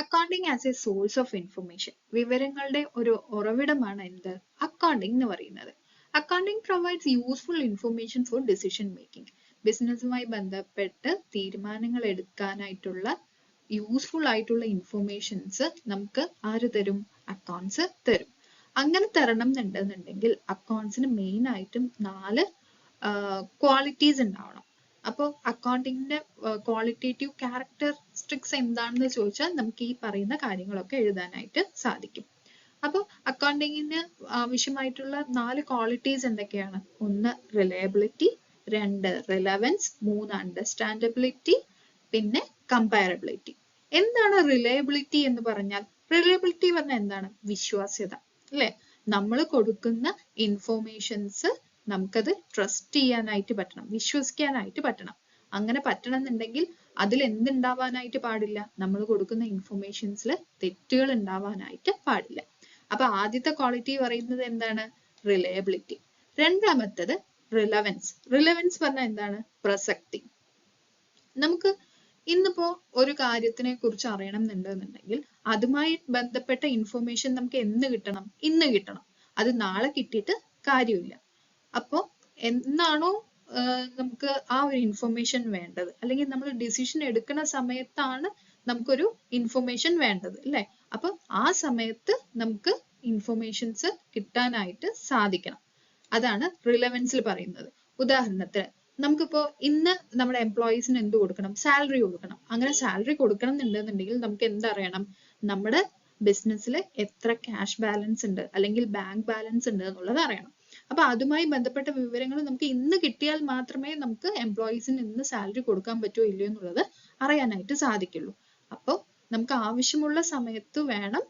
Accounting as a source of information, വിവരങ്ങളുടെ ഒരു ഉറവിടമാണ് എന്ത് അക്കൗണ്ടിങ് എന്ന് പറയുന്നത്. Accounting provides useful information for decision making. ബിസിനസ്സുമായി ബന്ധപ്പെട്ട് തീരുമാനങ്ങൾ എടുക്കാനായിട്ടുള്ള യൂസ്ഫുൾ ആയിട്ടുള്ള ഇൻഫർമേഷൻസ് നമുക്ക് ആര് തരും? അക്കൗണ്ട്സ് തരും. അങ്ങനെ തരണം എന്നുണ്ടെന്നുണ്ടെങ്കിൽ അക്കൗണ്ട്സിന് മെയിൻ ആയിട്ടും 4 ക്വാളിറ്റീസ് ഉണ്ടാവണം. അപ്പോൾ അക്കൗണ്ടിങ്ങിന്റെ ക്വാളിറ്റേറ്റീവ് ക്യാരക്ടറിസ്റ്റിക്സ് എന്താണെന്ന് ചോദിച്ചാൽ നമുക്ക് ഈ പറയുന്ന കാര്യങ്ങളൊക്കെ എഴുതാനായിട്ട് സാധിക്കും. അപ്പോൾ അക്കൗണ്ടിങ്ങിന് ആവശ്യമായിട്ടുള്ള 4 ക്വാളിറ്റീസ് എന്തൊക്കെയാണ്? 1 റിലയബിലിറ്റി, 2 റിലവൻസ്, 3 അണ്ടർസ്റ്റാൻഡബിലിറ്റി, പിന്നെ കമ്പയറബിലിറ്റി. എന്താണ് റിലയബിലിറ്റി എന്ന് പറഞ്ഞാൽ? റിലയബിലിറ്റി പറഞ്ഞാൽ എന്താണ്? വിശ്വാസ്യത, അല്ലെ? നമ്മൾ കൊടുക്കുന്ന ഇൻഫോർമേഷൻസ് നമുക്കത് ട്രസ്റ്റ് ചെയ്യാനായിട്ട് പറ്റണം, വിശ്വസിക്കാനായിട്ട് പറ്റണം. അങ്ങനെ പറ്റണം എന്നുണ്ടെങ്കിൽ അതിൽ എന്തുണ്ടാവാനായിട്ട് പാടില്ല? നമ്മൾ കൊടുക്കുന്ന ഇൻഫോർമേഷൻസിൽ തെറ്റുകൾ ഉണ്ടാവാനായിട്ട് പാടില്ല. അപ്പൊ ആദ്യത്തെ ക്വാളിറ്റി പറയുന്നത് എന്താണ്? റിലയബിലിറ്റി. രണ്ടാമത്തത് റിലവൻസ്. റിലവൻസ് പറഞ്ഞാൽ എന്താണ്? പ്രസക്തി. നമുക്ക് ഇന്നിപ്പോ ഒരു കാര്യത്തിനെ കുറിച്ച് അറിയണം എന്നുണ്ടെന്നുണ്ടെങ്കിൽ അതുമായി ബന്ധപ്പെട്ട ഇൻഫോർമേഷൻ നമുക്ക് എന്ന് കിട്ടണം? ഇന്ന് കിട്ടണം. അത് നാളെ കിട്ടിയിട്ട് കാര്യമില്ല. അപ്പോൾ എന്നാണോ നമുക്ക് ആ ഒരു ഇൻഫർമേഷൻ വേണ്ടത്, അല്ലെങ്കിൽ നമ്മൾ ഡിസിഷൻ എടുക്കുന്ന സമയത്താണ് നമുക്കൊരു ഇൻഫർമേഷൻ വേണ്ടത്, അല്ലെ? അപ്പൊ ആ സമയത്ത് നമുക്ക് ഇൻഫർമേഷൻസ് കിട്ടാനായിട്ട് സാധിക്കണം. അതാണ് റിലവൻസിൽ പറയുന്നത്. ഉദാഹരണത്തിന് നമുക്കിപ്പോ ഇന്ന് നമ്മുടെ എംപ്ലോയീസിന് എന്ത് കൊടുക്കണം? സാലറി കൊടുക്കണം. അങ്ങനെ സാലറി കൊടുക്കണം എന്നുണ്ടെന്നുണ്ടെങ്കിൽ നമുക്ക് എന്തറിയണം? നമ്മുടെ ബിസിനസ്സിൽ എത്ര ക്യാഷ് ബാലൻസ് ഉണ്ട് അല്ലെങ്കിൽ ബാങ്ക് ബാലൻസ് ഉണ്ട് എന്നുള്ളത് അറിയണം. അപ്പൊ അതുമായി ബന്ധപ്പെട്ട വിവരങ്ങൾ നമുക്ക് ഇന്ന് കിട്ടിയാൽ മാത്രമേ നമുക്ക് എംപ്ലോയീസിന് ഇന്ന് സാലറി കൊടുക്കാൻ പറ്റുമോ ഇല്ലയോ എന്നുള്ളത് അറിയാനായിട്ട് സാധിക്കുള്ളൂ. അപ്പോൾ നമുക്ക് ആവശ്യമുള്ള സമയത്ത് വേണം,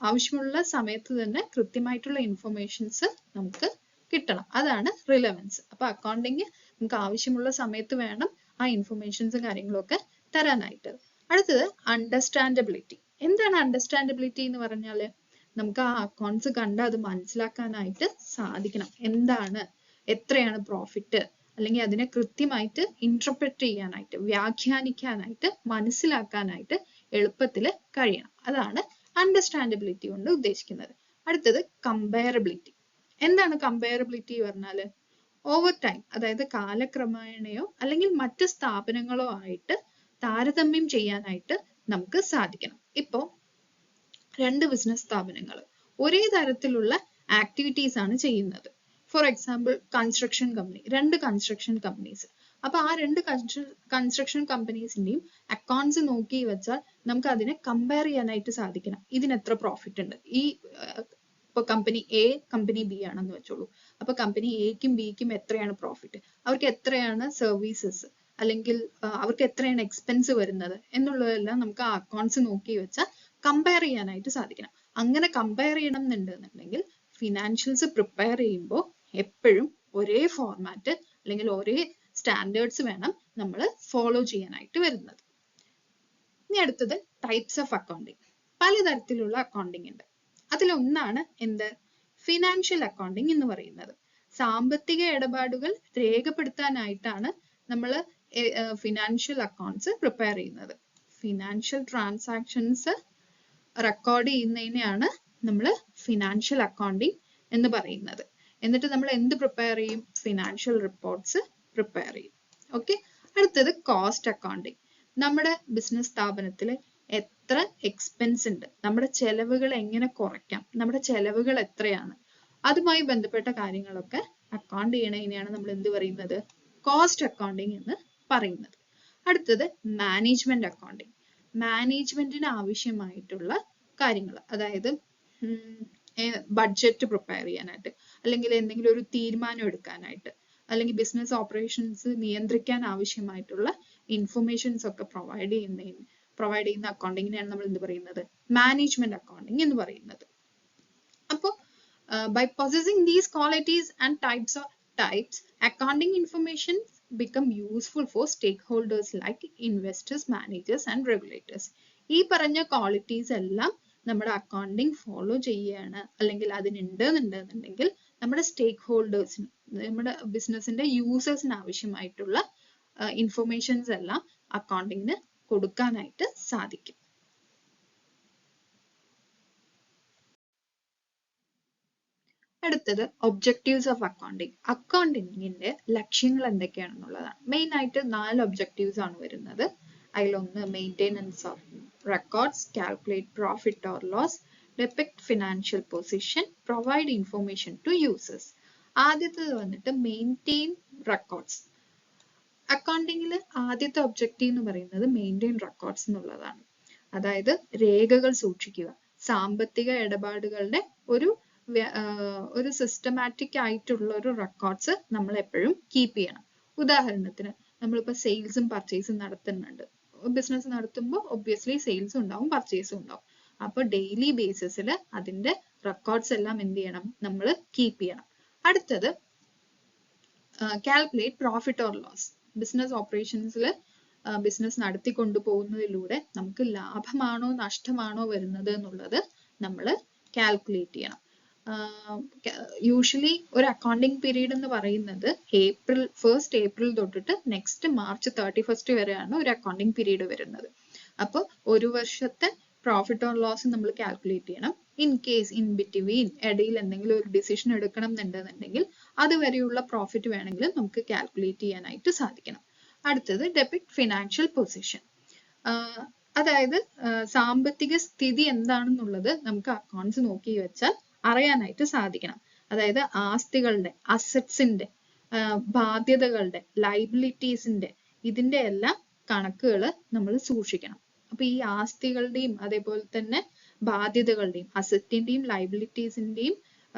ആവശ്യമുള്ള സമയത്ത് തന്നെ കൃത്യമായിട്ടുള്ള ഇൻഫർമേഷൻസ് നമുക്ക് കിട്ടണം. അതാണ് റിലവൻസ്. അപ്പൊ അക്കൗണ്ടിങ് നമുക്ക് ആവശ്യമുള്ള സമയത്ത് വേണം ആ ഇൻഫർമേഷൻസും കാര്യങ്ങളൊക്കെ തരാനായിട്ട്. അടുത്തത് അണ്ടർസ്റ്റാൻഡബിലിറ്റി. എന്താണ് അണ്ടർസ്റ്റാൻഡബിലിറ്റി എന്ന് പറഞ്ഞാല്? നമുക്ക് ആ അക്കൗണ്ട്സ് കണ്ട് അത് മനസ്സിലാക്കാനായിട്ട് സാധിക്കണം. എന്താണ്, എത്രയാണ് പ്രോഫിറ്റ്, അല്ലെങ്കിൽ അതിനെ കൃത്യമായിട്ട് ഇന്റർപ്രറ്റ് ചെയ്യാനായിട്ട്, വ്യാഖ്യാനിക്കാനായിട്ട്, മനസ്സിലാക്കാനായിട്ട് എളുപ്പത്തിൽ കഴിയണം. അതാണ് അണ്ടർസ്റ്റാൻഡബിലിറ്റി കൊണ്ട് ഉദ്ദേശിക്കുന്നത്. അടുത്തത് കമ്പയറബിലിറ്റി. എന്താണ് കമ്പയറബിലിറ്റി പറഞ്ഞാല്? ഓവർ ടൈം, അതായത് കാലക്രമേണയോ അല്ലെങ്കിൽ മറ്റ് സ്ഥാപനങ്ങളോ ആയിട്ട് താരതമ്യം ചെയ്യാനായിട്ട് നമുക്ക് സാധിക്കണം. ഇപ്പോ 2 ബിസിനസ് സ്ഥാപനങ്ങൾ ഒരേ തരത്തിലുള്ള ആക്ടിവിറ്റീസ് ആണ് ചെയ്യുന്നത്. For example construction company, 2 construction companies. അപ്പൊ ആ 2 കൺസ്ട്രക്ഷൻ കമ്പനീസിന്റെയും അക്കൗണ്ട്സ് നോക്കി വെച്ചാൽ നമുക്ക് അതിനെ കമ്പയർ ചെയ്യാനായിട്ട് സാധിക്കണം. ഇതിന് എത്ര പ്രോഫിറ്റ് ഉണ്ട്? ഈ ഇപ്പൊ കമ്പനി എ, കമ്പനി ബി ആണെന്ന് വെച്ചോളൂ. അപ്പൊ കമ്പനി എക്കും ബിക്കും എത്രയാണ് പ്രോഫിറ്റ്, അവർക്ക് എത്രയാണ് സർവീസസ്, അല്ലെങ്കിൽ അവർക്ക് എത്രയാണ് എക്സ്പെൻസ് വരുന്നത് എന്നുള്ളതെല്ലാം നമുക്ക് ആ അക്കൗണ്ട്സ് നോക്കി വെച്ചാൽ കമ്പയർ ചെയ്യാനായിട്ട് സാധിക്കണം. അങ്ങനെ കമ്പയർ ചെയ്യണം എന്നുണ്ടെന്നുണ്ടെങ്കിൽ ഫിനാൻഷ്യൽസ് പ്രിപ്പയർ ചെയ്യുമ്പോൾ എപ്പോഴും ഒരേ ഫോർമാറ്റ് അല്ലെങ്കിൽ ഒരേ സ്റ്റാൻഡേർഡ്സ് വേണം നമ്മൾ ഫോളോ ചെയ്യാനായിട്ട് വരുന്നത്. ഇനി അടുത്തത് ടൈപ്സ് ഓഫ് അക്കൗണ്ടിങ്. പലതരത്തിലുള്ള അക്കൗണ്ടിങ് ഉണ്ട്. അതിലൊന്നാണ് എന്ത്? ഫിനാൻഷ്യൽ അക്കൗണ്ടിങ് എന്ന് പറയുന്നത്. സാമ്പത്തിക ഇടപാടുകൾ രേഖപ്പെടുത്താനായിട്ടാണ് നമ്മൾ ഫിനാൻഷ്യൽ അക്കൗണ്ട്സ് പ്രിപ്പയർ ചെയ്യുന്നത്. ഫിനാൻഷ്യൽ ട്രാൻസാക്ഷൻസ് റെക്കോർഡ് ചെയ്യുന്നതിനെയാണ് നമ്മൾ ഫിനാൻഷ്യൽ അക്കൗണ്ടിങ് എന്ന് പറയുന്നത്. എന്നിട്ട് നമ്മൾ എന്ത് പ്രിപ്പയർ ചെയ്യും? ഫിനാൻഷ്യൽ റിപ്പോർട്ട്സ് പ്രിപ്പയർ ചെയ്യും. ഓക്കെ. അടുത്തത് കോസ്റ്റ് അക്കൗണ്ടിങ്. നമ്മുടെ ബിസിനസ് സ്ഥാപനത്തിൽ എത്ര എക്സ്പെൻസ് ഉണ്ട്, നമ്മുടെ ചെലവുകൾ എങ്ങനെ കുറയ്ക്കാം, നമ്മുടെ ചെലവുകൾ എത്രയാണ്, അതുമായി ബന്ധപ്പെട്ട കാര്യങ്ങളൊക്കെ അക്കൗണ്ട് ചെയ്യണതിനെയാണ് നമ്മൾ എന്ത് പറയുന്നത്? കോസ്റ്റ് അക്കൗണ്ടിങ് എന്ന് പറയുന്നത്. അടുത്തത് മാനേജ്മെന്റ് അക്കൗണ്ടിങ്. മാനേജ്മെന്റിന് ആവശ്യമായിട്ടുള്ള കാര്യങ്ങൾ, അതായത് ബഡ്ജറ്റ് പ്രിപ്പയർ ചെയ്യാനായിട്ട്, അല്ലെങ്കിൽ എന്തെങ്കിലും ഒരു തീരുമാനം എടുക്കാനായിട്ട്, അല്ലെങ്കിൽ ബിസിനസ് ഓപ്പറേഷൻസ് നിയന്ത്രിക്കാൻ ആവശ്യമായിട്ടുള്ള ഇൻഫർമേഷൻസ് ഒക്കെ പ്രൊവൈഡ് ചെയ്യുന്ന അക്കൗണ്ടിങ്ങിനെയാണ് നമ്മൾ എന്ത് പറയുന്നത്? മാനേജ്മെന്റ് അക്കൗണ്ടിങ് എന്ന് പറയുന്നത്. അപ്പോൾ by possessing these qualities and types, accounting information become useful for stakeholders like investors, managers and regulators. ഈ പറഞ്ഞ ക്വാളിറ്റീസ് എല്ലാം നമ്മുടെ അക്കൗണ്ടിങ് ഫോളോ ചെയ്യാണ് അല്ലെങ്കിൽ അതിനുണ്ടെന്നുണ്ടെങ്കിൽ നമ്മുടെ സ്റ്റേക്ക് ഹോൾഡേഴ്സിന്, നമ്മുടെ ബിസിനസിന്റെ യൂസേഴ്സിന് ആവശ്യമായിട്ടുള്ള ഇൻഫർമേഷൻസ് എല്ലാം അക്കൗണ്ടിങ്ങിന് കൊടുക്കാനായിട്ട് സാധിക്കും. അടുത്തത് ഒബ്ജക്റ്റീവ്സ് ഓഫ് അക്കൗണ്ടിങ്. അക്കൗണ്ടിങ്ങിന്റെ ലക്ഷ്യങ്ങൾ എന്തൊക്കെയാണെന്നുള്ളതാണ്. മെയിൻ ആയിട്ട് 4 ഒബ്ജക്റ്റീവ്സ് ആണ് വരുന്നത്. അതിലൊന്ന് maintenance of records, calculate profit or loss, depict financial position, provide information to users. ആദ്യത്തേത് വന്നിട്ട് മെയിൻറ്റെയിൻ റെക്കോർഡ്സ്. അക്കൗണ്ടിങ്ങിൽ ആദ്യത്തെ ഒബ്ജക്റ്റീവ് എന്ന് പറയുന്നത് മെയിൻറ്റെയിൻ റെക്കോർഡ്സ് എന്നുള്ളതാണ്. അതായത് രേഖകൾ സൂക്ഷിക്കുക. സാമ്പത്തിക ഇടപാടുകളുടെ ഒരു സിസ്റ്റമാറ്റിക് ആയിട്ടുള്ള ഒരു റെക്കോർഡ്സ് നമ്മൾ എപ്പോഴും കീപ്പ് ചെയ്യണം. ഉദാഹരണത്തിന് നമ്മളിപ്പോൾ സെയിൽസും പർച്ചേസും നടത്തുന്നുണ്ട്. ബിസിനസ് നടത്തുമ്പോൾ ഒബ്വിയസ്ലി സെയിൽസും ഉണ്ടാവും പർച്ചേസും ഉണ്ടാവും. അപ്പൊ ഡെയിലി ബേസിസിൽ അതിന്റെ റെക്കോർഡ്സ് എല്ലാം എന്ത് ചെയ്യണം, നമ്മൾ കീപ്പ് ചെയ്യണം. അടുത്തത് calculate profit or loss. Business ഓപ്പറേഷൻസിൽ ബിസിനസ് നടത്തിക്കൊണ്ടു പോകുന്നതിലൂടെ നമുക്ക് ലാഭമാണോ നഷ്ടമാണോ വരുന്നത് എന്നുള്ളത് നമ്മൾ കാൽക്കുലേറ്റ് ചെയ്യണം. യൂഷ്വലി ഒരു അക്കൗണ്ടിങ് പീരീഡ് എന്ന് പറയുന്നത് April 1 തൊട്ടിട്ട് നെക്സ്റ്റ് March 31 വരെയാണ് ഒരു അക്കൗണ്ടിങ് പീരീഡ് വരുന്നത്. അപ്പോൾ ഒരു വർഷത്തെ പ്രോഫിറ്റ് ഓർ ലോസ് നമ്മൾ കാൽക്കുലേറ്റ് ചെയ്യണം. ഇൻ കേസ് ഇൻ ബിറ്റ്വീൻ ഇടയിൽ എന്തെങ്കിലും ഒരു ഡിസിഷൻ എടുക്കണം എന്നുണ്ടെന്നുണ്ടെങ്കിൽ അതുവരെയുള്ള പ്രോഫിറ്റ് വേണമെങ്കിൽ നമുക്ക് കാൽക്കുലേറ്റ് ചെയ്യാനായിട്ട് സാധിക്കണം. അടുത്തത് ഡെപിക്ട് ഫിനാൻഷ്യൽ പൊസിഷൻ. അതായത് സാമ്പത്തിക സ്ഥിതി എന്താണെന്നുള്ളത് നമുക്ക് അക്കൗണ്ട്സ് നോക്കി വെച്ചാൽ അറിയാനായിട്ട് സാധിക്കണം. അതായത് ആസ്തികളുടെ, അസറ്റ്സിന്റെ, ബാധ്യതകളുടെ, ലൈബിലിറ്റീസിന്റെ, ഇതിന്റെ എല്ലാം കണക്കുകൾ നമ്മൾ സൂക്ഷിക്കണം. അപ്പൊ ഈ ആസ്തികളുടെയും അതേപോലെ തന്നെ ബാധ്യതകളുടെയും അസറ്റിന്റെയും ലൈബിലിറ്റീസിന്റെയും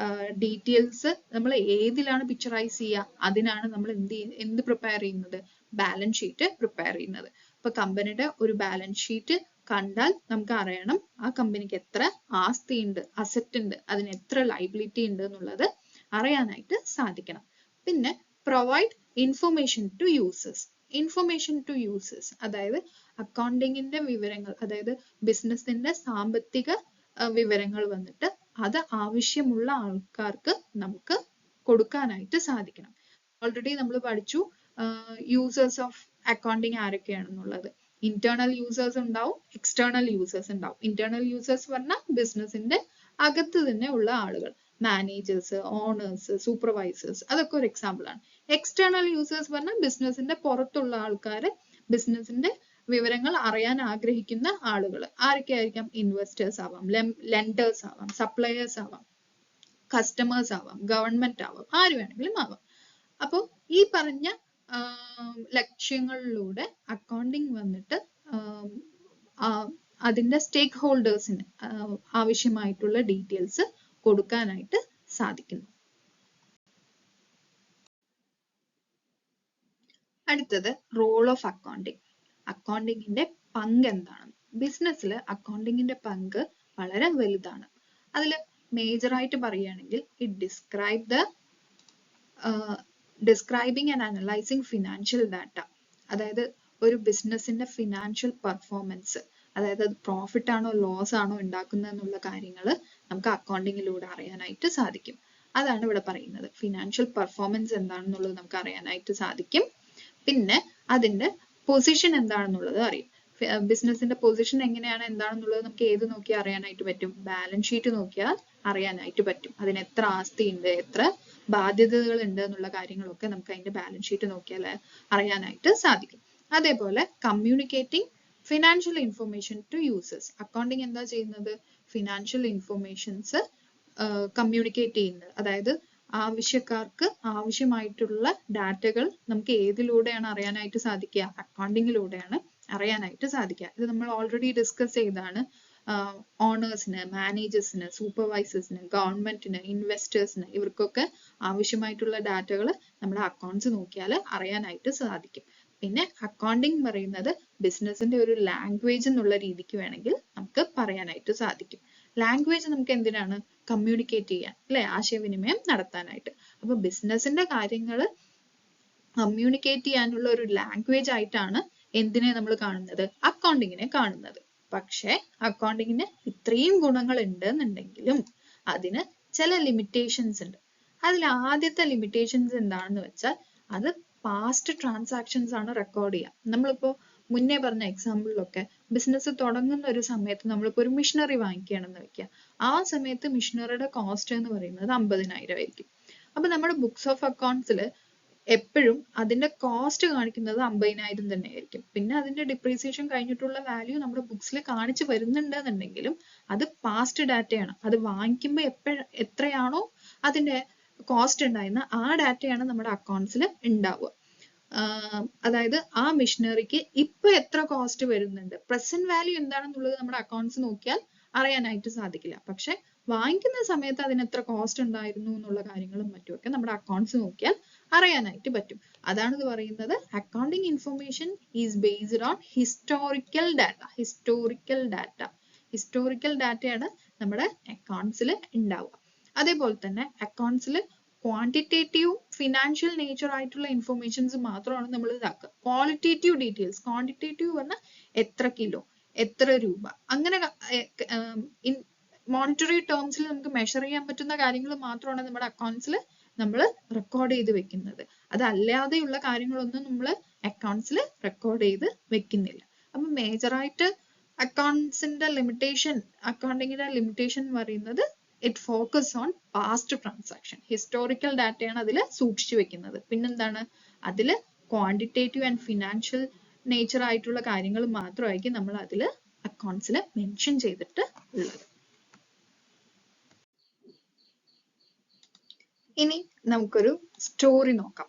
ഡീറ്റെയിൽസ് നമ്മൾ ഏതിലാണ് പിക്ചറൈസ് ചെയ്യുക, അതിനാണ് നമ്മൾ എന്ത് പ്രിപ്പയർ ചെയ്യുന്നത്, ബാലൻസ് ഷീറ്റ് പ്രിപ്പയർ ചെയ്യുന്നത്. ഇപ്പൊ കമ്പനിയുടെ ഒരു ബാലൻസ് ഷീറ്റ് കണ്ടാൽ നമുക്ക് അറിയണം ആ കമ്പനിക്ക് എത്ര ആസ്തി ഉണ്ട്, അസറ്റ് ഉണ്ട്, അതിന് എത്ര ലൈബിലിറ്റി ഉണ്ട് എന്നുള്ളത് അറിയാനായിട്ട് സാധിക്കണം. പിന്നെ provide information to users. Information to users അതായത് അക്കൗണ്ടിങ്ങിന്റെ വിവരങ്ങൾ, അതായത് ബിസിനസിന്റെ സാമ്പത്തിക വിവരങ്ങൾ വന്നിട്ട് അത് ആവശ്യമുള്ള ആൾക്കാർക്ക് നമുക്ക് കൊടുക്കാനായിട്ട് സാധിക്കണം. ഓൾറെഡി നമ്മൾ പഠിച്ചു യൂസേഴ്സ് ഓഫ് അക്കൗണ്ടിങ് ആരൊക്കെയാണെന്നുള്ളത്. ഇന്റേണൽ യൂസേഴ്സ് ഉണ്ടാവും, എക്സ്റ്റേണൽ യൂസേഴ്സ് ഉണ്ടാവും. ഇന്റേണൽ യൂസേഴ്സ് പറഞ്ഞാൽ ബിസിനസിന്റെ അകത്ത് തന്നെ ഉള്ള ആളുകൾ, മാനേജേഴ്സ്, ഓണേഴ്സ്, സൂപ്പർവൈസേഴ്സ്, അതൊക്കെ ഒരു എക്സാമ്പിൾ ആണ്. എക്സ്റ്റേണൽ യൂസേഴ്സ് പറഞ്ഞാൽ ബിസിനസിന്റെ പുറത്തുള്ള ആൾക്കാര്, ബിസിനസിന്റെ വിവരങ്ങൾ അറിയാൻ ആഗ്രഹിക്കുന്ന ആളുകൾ. ആരൊക്കെ ആയിരിക്കാം? ഇൻവെസ്റ്റേഴ്സ് ആവാം, ലെൻഡേഴ്സ് ആവാം, സപ്ലയേഴ്സ് ആവാം, കസ്റ്റമേഴ്സ് ആവാം, ഗവൺമെന്റ് ആവാം, ആര് വേണമെങ്കിലും ആവാം. അപ്പോൾ ഈ പറഞ്ഞ ലക്ഷ്യങ്ങളിലൂടെ അക്കൗണ്ടിങ് വന്നിട്ട് അതിന്റെ സ്റ്റേക്ക് ഹോൾഡേഴ്സിന് ആവശ്യമായിട്ടുള്ള ഡീറ്റെയിൽസ് കൊടുക്കാനായിട്ട് സാധിക്കുന്നു. അടുത്തത് റോൾ ഓഫ് അക്കൗണ്ടിങ്. അക്കൗണ്ടിങ്ങിന്റെ പങ്ക് എന്താണ്? ബിസിനസ്സിൽ അക്കൗണ്ടിങ്ങിന്റെ പങ്ക് വളരെ വലുതാണ്. അതിൽ മേജർ ആയിട്ട് പറയുകയാണെങ്കിൽ describing and analysing financial data. അതായത് ഒരു ബിസിനസിന്റെ ഫിനാൻഷ്യൽ പെർഫോമൻസ്, അതായത് അത് പ്രോഫിറ്റ് ആണോ ലോസ് ആണോ ഉണ്ടാക്കുന്നത് എന്നുള്ള കാര്യങ്ങൾ നമുക്ക് അക്കൗണ്ടിങ്ങിലൂടെ അറിയാനായിട്ട് സാധിക്കും. അതാണ് ഇവിടെ പറയുന്നത്. ഫിനാൻഷ്യൽ പെർഫോമൻസ് എന്താണെന്നുള്ളത് നമുക്ക് അറിയാനായിട്ട് സാധിക്കും. പിന്നെ അതിന്റെ പൊസിഷൻ എന്താണെന്നുള്ളത് അറിയും. ബിസിനസിന്റെ പൊസിഷൻ എങ്ങനെയാണ് എന്താണെന്നുള്ളത് നമുക്ക് ഏത് നോക്കി അറിയാനായിട്ട് പറ്റും? ബാലൻസ് ഷീറ്റ് നോക്കിയാൽ അറിയാനായിട്ട് പറ്റും. അതിന് എത്ര ആസ്തി ഉണ്ട്, എത്ര ബാധ്യതകൾ ഉണ്ട് എന്നുള്ള കാര്യങ്ങളൊക്കെ നമുക്ക് അതിന്റെ ബാലൻസ് ഷീറ്റ് നോക്കിയാൽ അറിയാനായിട്ട് സാധിക്കും. അതേപോലെ communicating financial information to users. Accounting എന്താ ചെയ്യുന്നത്? ഫിനാൻഷ്യൽ ഇൻഫർമേഷൻസ് കമ്മ്യൂണിക്കേറ്റ് ചെയ്യുന്നത്. അതായത് ആവശ്യക്കാർക്ക് ആവശ്യമായിട്ടുള്ള ഡാറ്റകൾ നമുക്ക് ഏതിലൂടെയാണ് അറിയാനായിട്ട് സാധിക്കുക? അക്കൗണ്ടിങ്ങിലൂടെയാണ് അറിയാനായിട്ട് സാധിക്കുക. ഇത് നമ്മൾ ഓൾറെഡി ഡിസ്കസ് ചെയ്താണ്. ഓണേഴ്സിന്, മാനേജേഴ്സിന്, സൂപ്പർവൈസേഴ്സിന്, ഗവൺമെന്റിന്, ഇൻവെസ്റ്റേഴ്സിന്, ഇവർക്കൊക്കെ ആവശ്യമായിട്ടുള്ള ഡാറ്റകൾ നമ്മുടെ അക്കൗണ്ട്സ് നോക്കിയാൽ അറിയാനായിട്ട് സാധിക്കും. പിന്നെ അക്കൗണ്ടിങ് പറയുന്നത് ബിസിനസിന്റെ ഒരു ലാംഗ്വേജ് എന്നുള്ള രീതിക്ക് വേണമെങ്കിൽ നമുക്ക് പറയാനായിട്ട് സാധിക്കും. ലാംഗ്വേജ് നമുക്ക് എന്തിനാണ്? കമ്മ്യൂണിക്കേറ്റ് ചെയ്യാൻ, അല്ലെ? ആശയവിനിമയം നടത്താനായിട്ട്. അപ്പൊ ബിസിനസിന്റെ കാര്യങ്ങൾ കമ്മ്യൂണിക്കേറ്റ് ചെയ്യാനുള്ള ഒരു ലാംഗ്വേജ് ആയിട്ടാണ് എന്തിനെ നമ്മൾ കാണുന്നത്? അക്കൗണ്ടിങ്ങിനെ കാണുന്നത്. പക്ഷെ അക്കൗണ്ടിങ്ങിന് ഇത്രയും ഗുണങ്ങൾ ഉണ്ടെന്നുണ്ടെങ്കിലും അതിന് ചില ലിമിറ്റേഷൻസ് ഉണ്ട്. അതിൽ ആദ്യത്തെ ലിമിറ്റേഷൻസ് എന്താണെന്ന് വെച്ചാൽ അത് പാസ്റ്റ് ട്രാൻസാക്ഷൻസ് ആണ് റെക്കോർഡ് ചെയ്യുക. നമ്മളിപ്പോ മുന്നേ പറഞ്ഞ എക്സാമ്പിളിലൊക്കെ ബിസിനസ് തുടങ്ങുന്ന ഒരു സമയത്ത് നമ്മളിപ്പോൾ ഒരു മിഷനറി വാങ്ങിക്കുകയാണെന്ന് വെക്കുക. ആ സമയത്ത് മിഷനറിയുടെ കോസ്റ്റ് എന്ന് പറയുന്നത് 50,000 ആയിരിക്കും. അപ്പൊ നമ്മുടെ ബുക്സ് ഓഫ് അക്കൗണ്ട്സിൽ എപ്പോഴും അതിന്റെ കോസ്റ്റ് കാണിക്കുന്നത് 50,000 തന്നെ ആയിരിക്കും. പിന്നെ അതിന്റെ ഡിപ്രീസിയേഷൻ കഴിഞ്ഞിട്ടുള്ള വാല്യൂ നമ്മുടെ ബുക്സിൽ കാണിച്ചു വരുന്നുണ്ടെന്നുണ്ടെങ്കിലും അത് പാസ്റ്റ് ഡാറ്റയാണ്. അത് വാങ്ങിക്കുമ്പോൾ എത്രയാണോ അതിന്റെ കോസ്റ്റ് ഉണ്ടായിരുന്ന ആ ഡാറ്റയാണ് നമ്മുടെ അക്കൗണ്ട്സിൽ ഉണ്ടാവുക. അതായത് ആ മിഷനറിക്ക് ഇപ്പൊ എത്ര കോസ്റ്റ് വരുന്നുണ്ട്, പ്രസന്റ് വാല്യൂ എന്താണെന്നുള്ളത് നമ്മുടെ അക്കൗണ്ട്സ് നോക്കിയാൽ അറിയാനായിട്ട് സാധിക്കില്ല. പക്ഷെ വാങ്ങിക്കുന്ന സമയത്ത് അതിന് എത്ര കോസ്റ്റ് ഉണ്ടായിരുന്നു എന്നുള്ള കാര്യങ്ങളും മറ്റുമൊക്കെ നമ്മുടെ അക്കൗണ്ട്സ് നോക്കിയാൽ അറിയാനായിട്ട് പറ്റും. അതാണ് ഇത് പറയുന്നത് accounting information is based on historical data. Historical ഡാറ്റയാണ് നമ്മുടെ അക്കൗണ്ട്സിൽ ഉണ്ടാവുക. അതേപോലെ തന്നെ അക്കൗണ്ട്സിൽ ക്വാണ്ടിറ്റേറ്റീവും ഫിനാൻഷ്യൽ നേച്ചർ ആയിട്ടുള്ള ഇൻഫർമേഷൻസ് മാത്രമാണ് നമ്മൾ ഇതാക്കുക. ക്വാളിറ്റേറ്റീവ് ഡീറ്റെയിൽസ്, ക്വാണ്ടിറ്റേറ്റീവ് പറഞ്ഞാൽ എത്ര കിലോ, എത്ര രൂപ, അങ്ങനെ മോണിറ്ററി ടേംസിൽ നമുക്ക് മെഷർ ചെയ്യാൻ പറ്റുന്ന കാര്യങ്ങൾ മാത്രമാണ് നമ്മുടെ അക്കൗണ്ട്സിൽ നമ്മൾ റെക്കോർഡ് ചെയ്ത് വെക്കുന്നത്. അതല്ലാതെയുള്ള കാര്യങ്ങളൊന്നും നമ്മൾ അക്കൗണ്ട്സിൽ റെക്കോർഡ് ചെയ്ത് വെക്കുന്നില്ല. അപ്പൊ മേജറായിട്ട് അക്കൗണ്ട്സിന്റെ ലിമിറ്റേഷൻ, അക്കൗണ്ടിങ്ങിന്റെ ലിമിറ്റേഷൻ എന്ന് പറയുന്നത് it focus on past transaction. Historical ഡാറ്റയാണ് അതിൽ സൂക്ഷിച്ചു വെക്കുന്നത്. പിന്നെന്താണ്, അതിൽ ക്വാണ്ടിറ്റേറ്റീവ് ആൻഡ് ഫിനാൻഷ്യൽ നേച്ചർ ആയിട്ടുള്ള കാര്യങ്ങൾ മാത്രമായിരിക്കും നമ്മൾ അതിൽ അക്കൗണ്ട്സിൽ മെൻഷൻ ചെയ്തിട്ട് ഉള്ളത്. ഇനി നമുക്കൊരു സ്റ്റോറി നോക്കാം.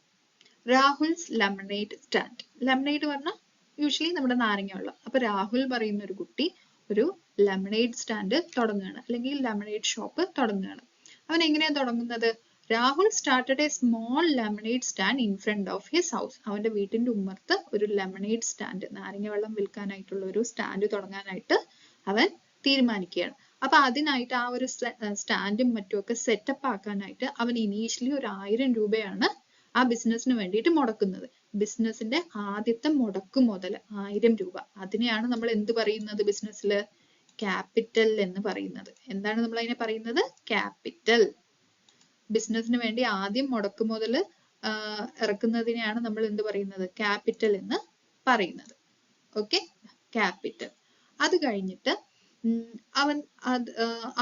Rahul's lemonade stand. ലെമണേഡ് പറഞ്ഞാൽ യൂഷ്വലി നമ്മുടെ നാരങ്ങ വെള്ളം. അപ്പൊ രാഹുൽ പറയുന്ന ഒരു കുട്ടി ഒരു ലെമണേഡ് സ്റ്റാൻഡ് തുടങ്ങുകയാണ്, അല്ലെങ്കിൽ ലെമണേഡ് ഷോപ്പ് തുടങ്ങുകയാണ്. അവൻ എങ്ങനെയാണ് തുടങ്ങുന്നത്? Rahul started a small lemonade stand in front of his house. അവന്റെ വീട്ടിന്റെ ഉമ്മർത്ത് ഒരു ലെമണേഡ് സ്റ്റാൻഡ്, നാരങ്ങ വെള്ളം വിൽക്കാനായിട്ടുള്ള ഒരു സ്റ്റാൻഡ് തുടങ്ങാനായിട്ട് അവൻ തീരുമാനിക്കുകയാണ്. അപ്പൊ അതിനായിട്ട് ആ ഒരു സ്റ്റാൻഡും മറ്റുമൊക്കെ സെറ്റപ്പ് ആക്കാനായിട്ട് അവൻ ഇനീഷ്യലി ഒരു 1000 രൂപയാണ് ആ ബിസിനസ്സിന് വേണ്ടിയിട്ട് മുടക്കുന്നത്. ബിസിനസിന്റെ ആദ്യത്തെ മുടക്ക് മുതൽ 1000 രൂപ. അതിനെയാണ് നമ്മൾ എന്ത് പറയുന്നത് ബിസിനസ്സിൽ? ക്യാപിറ്റൽ എന്ന് പറയുന്നത്. എന്താണ് നമ്മൾ അതിനെ പറയുന്നത്? ക്യാപിറ്റൽ. ബിസിനസ്സിന് വേണ്ടി ആദ്യം മുടക്ക് മുതൽ ഇറക്കുന്നതിനെയാണ് നമ്മൾ എന്ത് പറയുന്നത്? ക്യാപിറ്റൽ എന്ന് പറയുന്നത്. Okay, capital. അത് കഴിഞ്ഞിട്ട് അവൻ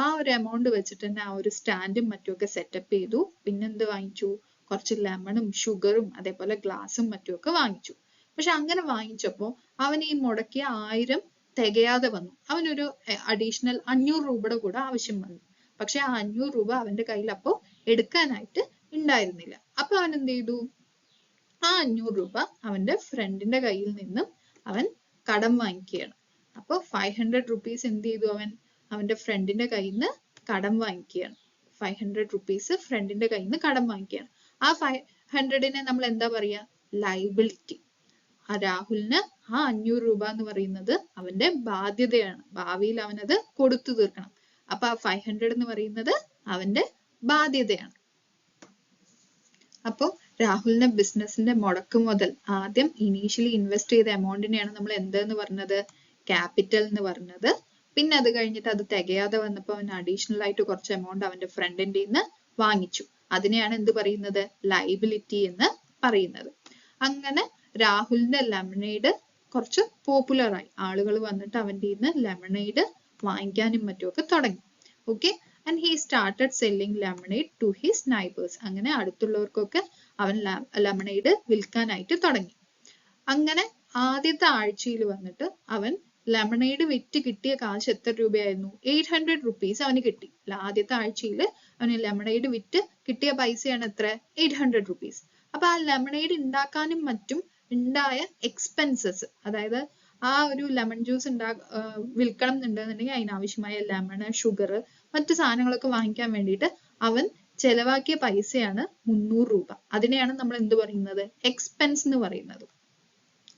ആ ഒരു എമൗണ്ട് വെച്ചിട്ട് തന്നെ ആ ഒരു സ്റ്റാൻഡും മറ്റുമൊക്കെ സെറ്റപ്പ് ചെയ്തു. പിന്നെന്ത് വാങ്ങിച്ചു? കുറച്ച് ലെമണും ഷുഗറും അതേപോലെ ഗ്ലാസും മറ്റുമൊക്കെ വാങ്ങിച്ചു. പക്ഷെ അങ്ങനെ വാങ്ങിച്ചപ്പോൾ അവൻ ഈ മുടക്കിയ 1000 തികയാതെ വന്നു. അവനൊരു അഡീഷണൽ 500 രൂപയുടെ കൂടെ ആവശ്യം വന്നു. പക്ഷെ ആ 500 രൂപ അവന്റെ കയ്യിൽ അപ്പോൾ എടുക്കാനായിട്ട് ഉണ്ടായിരുന്നില്ല. അപ്പൊ അവൻ എന്ത് ചെയ്തു? ആ 500 രൂപ അവന്റെ ഫ്രണ്ടിന്റെ കയ്യിൽ നിന്നും അവൻ കടം വാങ്ങിക്കുകയാണ്. അപ്പൊ 500 റുപ്പീസ് എന്ത് ചെയ്തു? അവന്റെ ഫ്രണ്ടിന്റെ കയ്യിൽ നിന്ന് കടം വാങ്ങിക്കുകയാണ്. 500 റുപ്പീസ് ഫ്രണ്ടിന്റെ കയ്യിൽ നിന്ന് കടം വാങ്ങിക്കുകയാണ്. ആ 500നെ നമ്മൾ എന്താ പറയാ? ലയബിലിറ്റി. ആ രാഹുലിന് ആ 500 രൂപ എന്ന് പറയുന്നത് അവന്റെ ബാധ്യതയാണ്. ഭാവിയിൽ അവനത് കൊടുത്തു തീർക്കണം. അപ്പൊ ആ 500 എന്ന് പറയുന്നത് അവന്റെ ബാധ്യതയാണ്. അപ്പൊ രാഹുലിന്റെ ബിസിനസിന്റെ മുടക്ക് മുതൽ ആദ്യം ഇനീഷ്യലി ഇൻവെസ്റ്റ് ചെയ്ത എമൗണ്ടിനെയാണ് നമ്മൾ എന്തെന്ന് പറഞ്ഞത്? ക്യാപിറ്റൽ എന്ന് പറഞ്ഞത്. പിന്നെ അത് കഴിഞ്ഞിട്ട് അത് തികയാതെ വന്നപ്പോൾ അവൻ അഡീഷണൽ ആയിട്ട് കുറച്ച് എമൗണ്ട് അവന്റെ ഫ്രണ്ടിന്റെ നിന്ന് വാങ്ങിച്ചു. അതിനെയാണ് എന്ത് പറയുന്നത്? ലയബിലിറ്റി എന്ന് പറയുന്നത്. അങ്ങനെ രാഹുലിന്റെ ലെമണേഡ് കുറച്ച് പോപ്പുലർ ആയി. ആളുകൾ വന്നിട്ട് അവന്റെ നിന്ന് ലെമണേഡ് വാങ്ങിക്കാനും മറ്റുമൊക്കെ തുടങ്ങി. Okay, and he started selling lemonade to his neighbours. അങ്ങനെ അടുത്തുള്ളവർക്കൊക്കെ അവൻ ലെമണേഡ് വിൽക്കാനായിട്ട് തുടങ്ങി. അങ്ങനെ ആദ്യത്തെ ആഴ്ചയിൽ വന്നിട്ട് അവൻ ലെമണേഡ് വിറ്റ് കിട്ടിയ കാശ് എത്ര രൂപയായിരുന്നു? 800 റുപ്പീസ് അവന് കിട്ടി. ആദ്യത്തെ ആഴ്ചയിൽ അവന് ലെമണേഡ് വിറ്റ് കിട്ടിയ പൈസയാണ് എത്ര? 800 റുപ്പീസ്. അപ്പൊ ആ ലെമണേഡ് ഉണ്ടാക്കാനും മറ്റും ഉണ്ടായ എക്സ്പെൻസസ്, അതായത് ആ ഒരു ലെമൺ ജ്യൂസ് വിൽക്കണം എന്നുണ്ടെന്നുണ്ടെങ്കിൽ അതിനാവശ്യമായ ലെമണ്, ഷുഗർ, മറ്റു സാധനങ്ങളൊക്കെ വാങ്ങിക്കാൻ വേണ്ടിയിട്ട് അവൻ ചെലവാക്കിയ പൈസയാണ് 300 രൂപ. അതിനെയാണ് നമ്മൾ എന്ത് പറയുന്നത്? എക്സ്പെൻസ് എന്ന് പറയുന്നത്.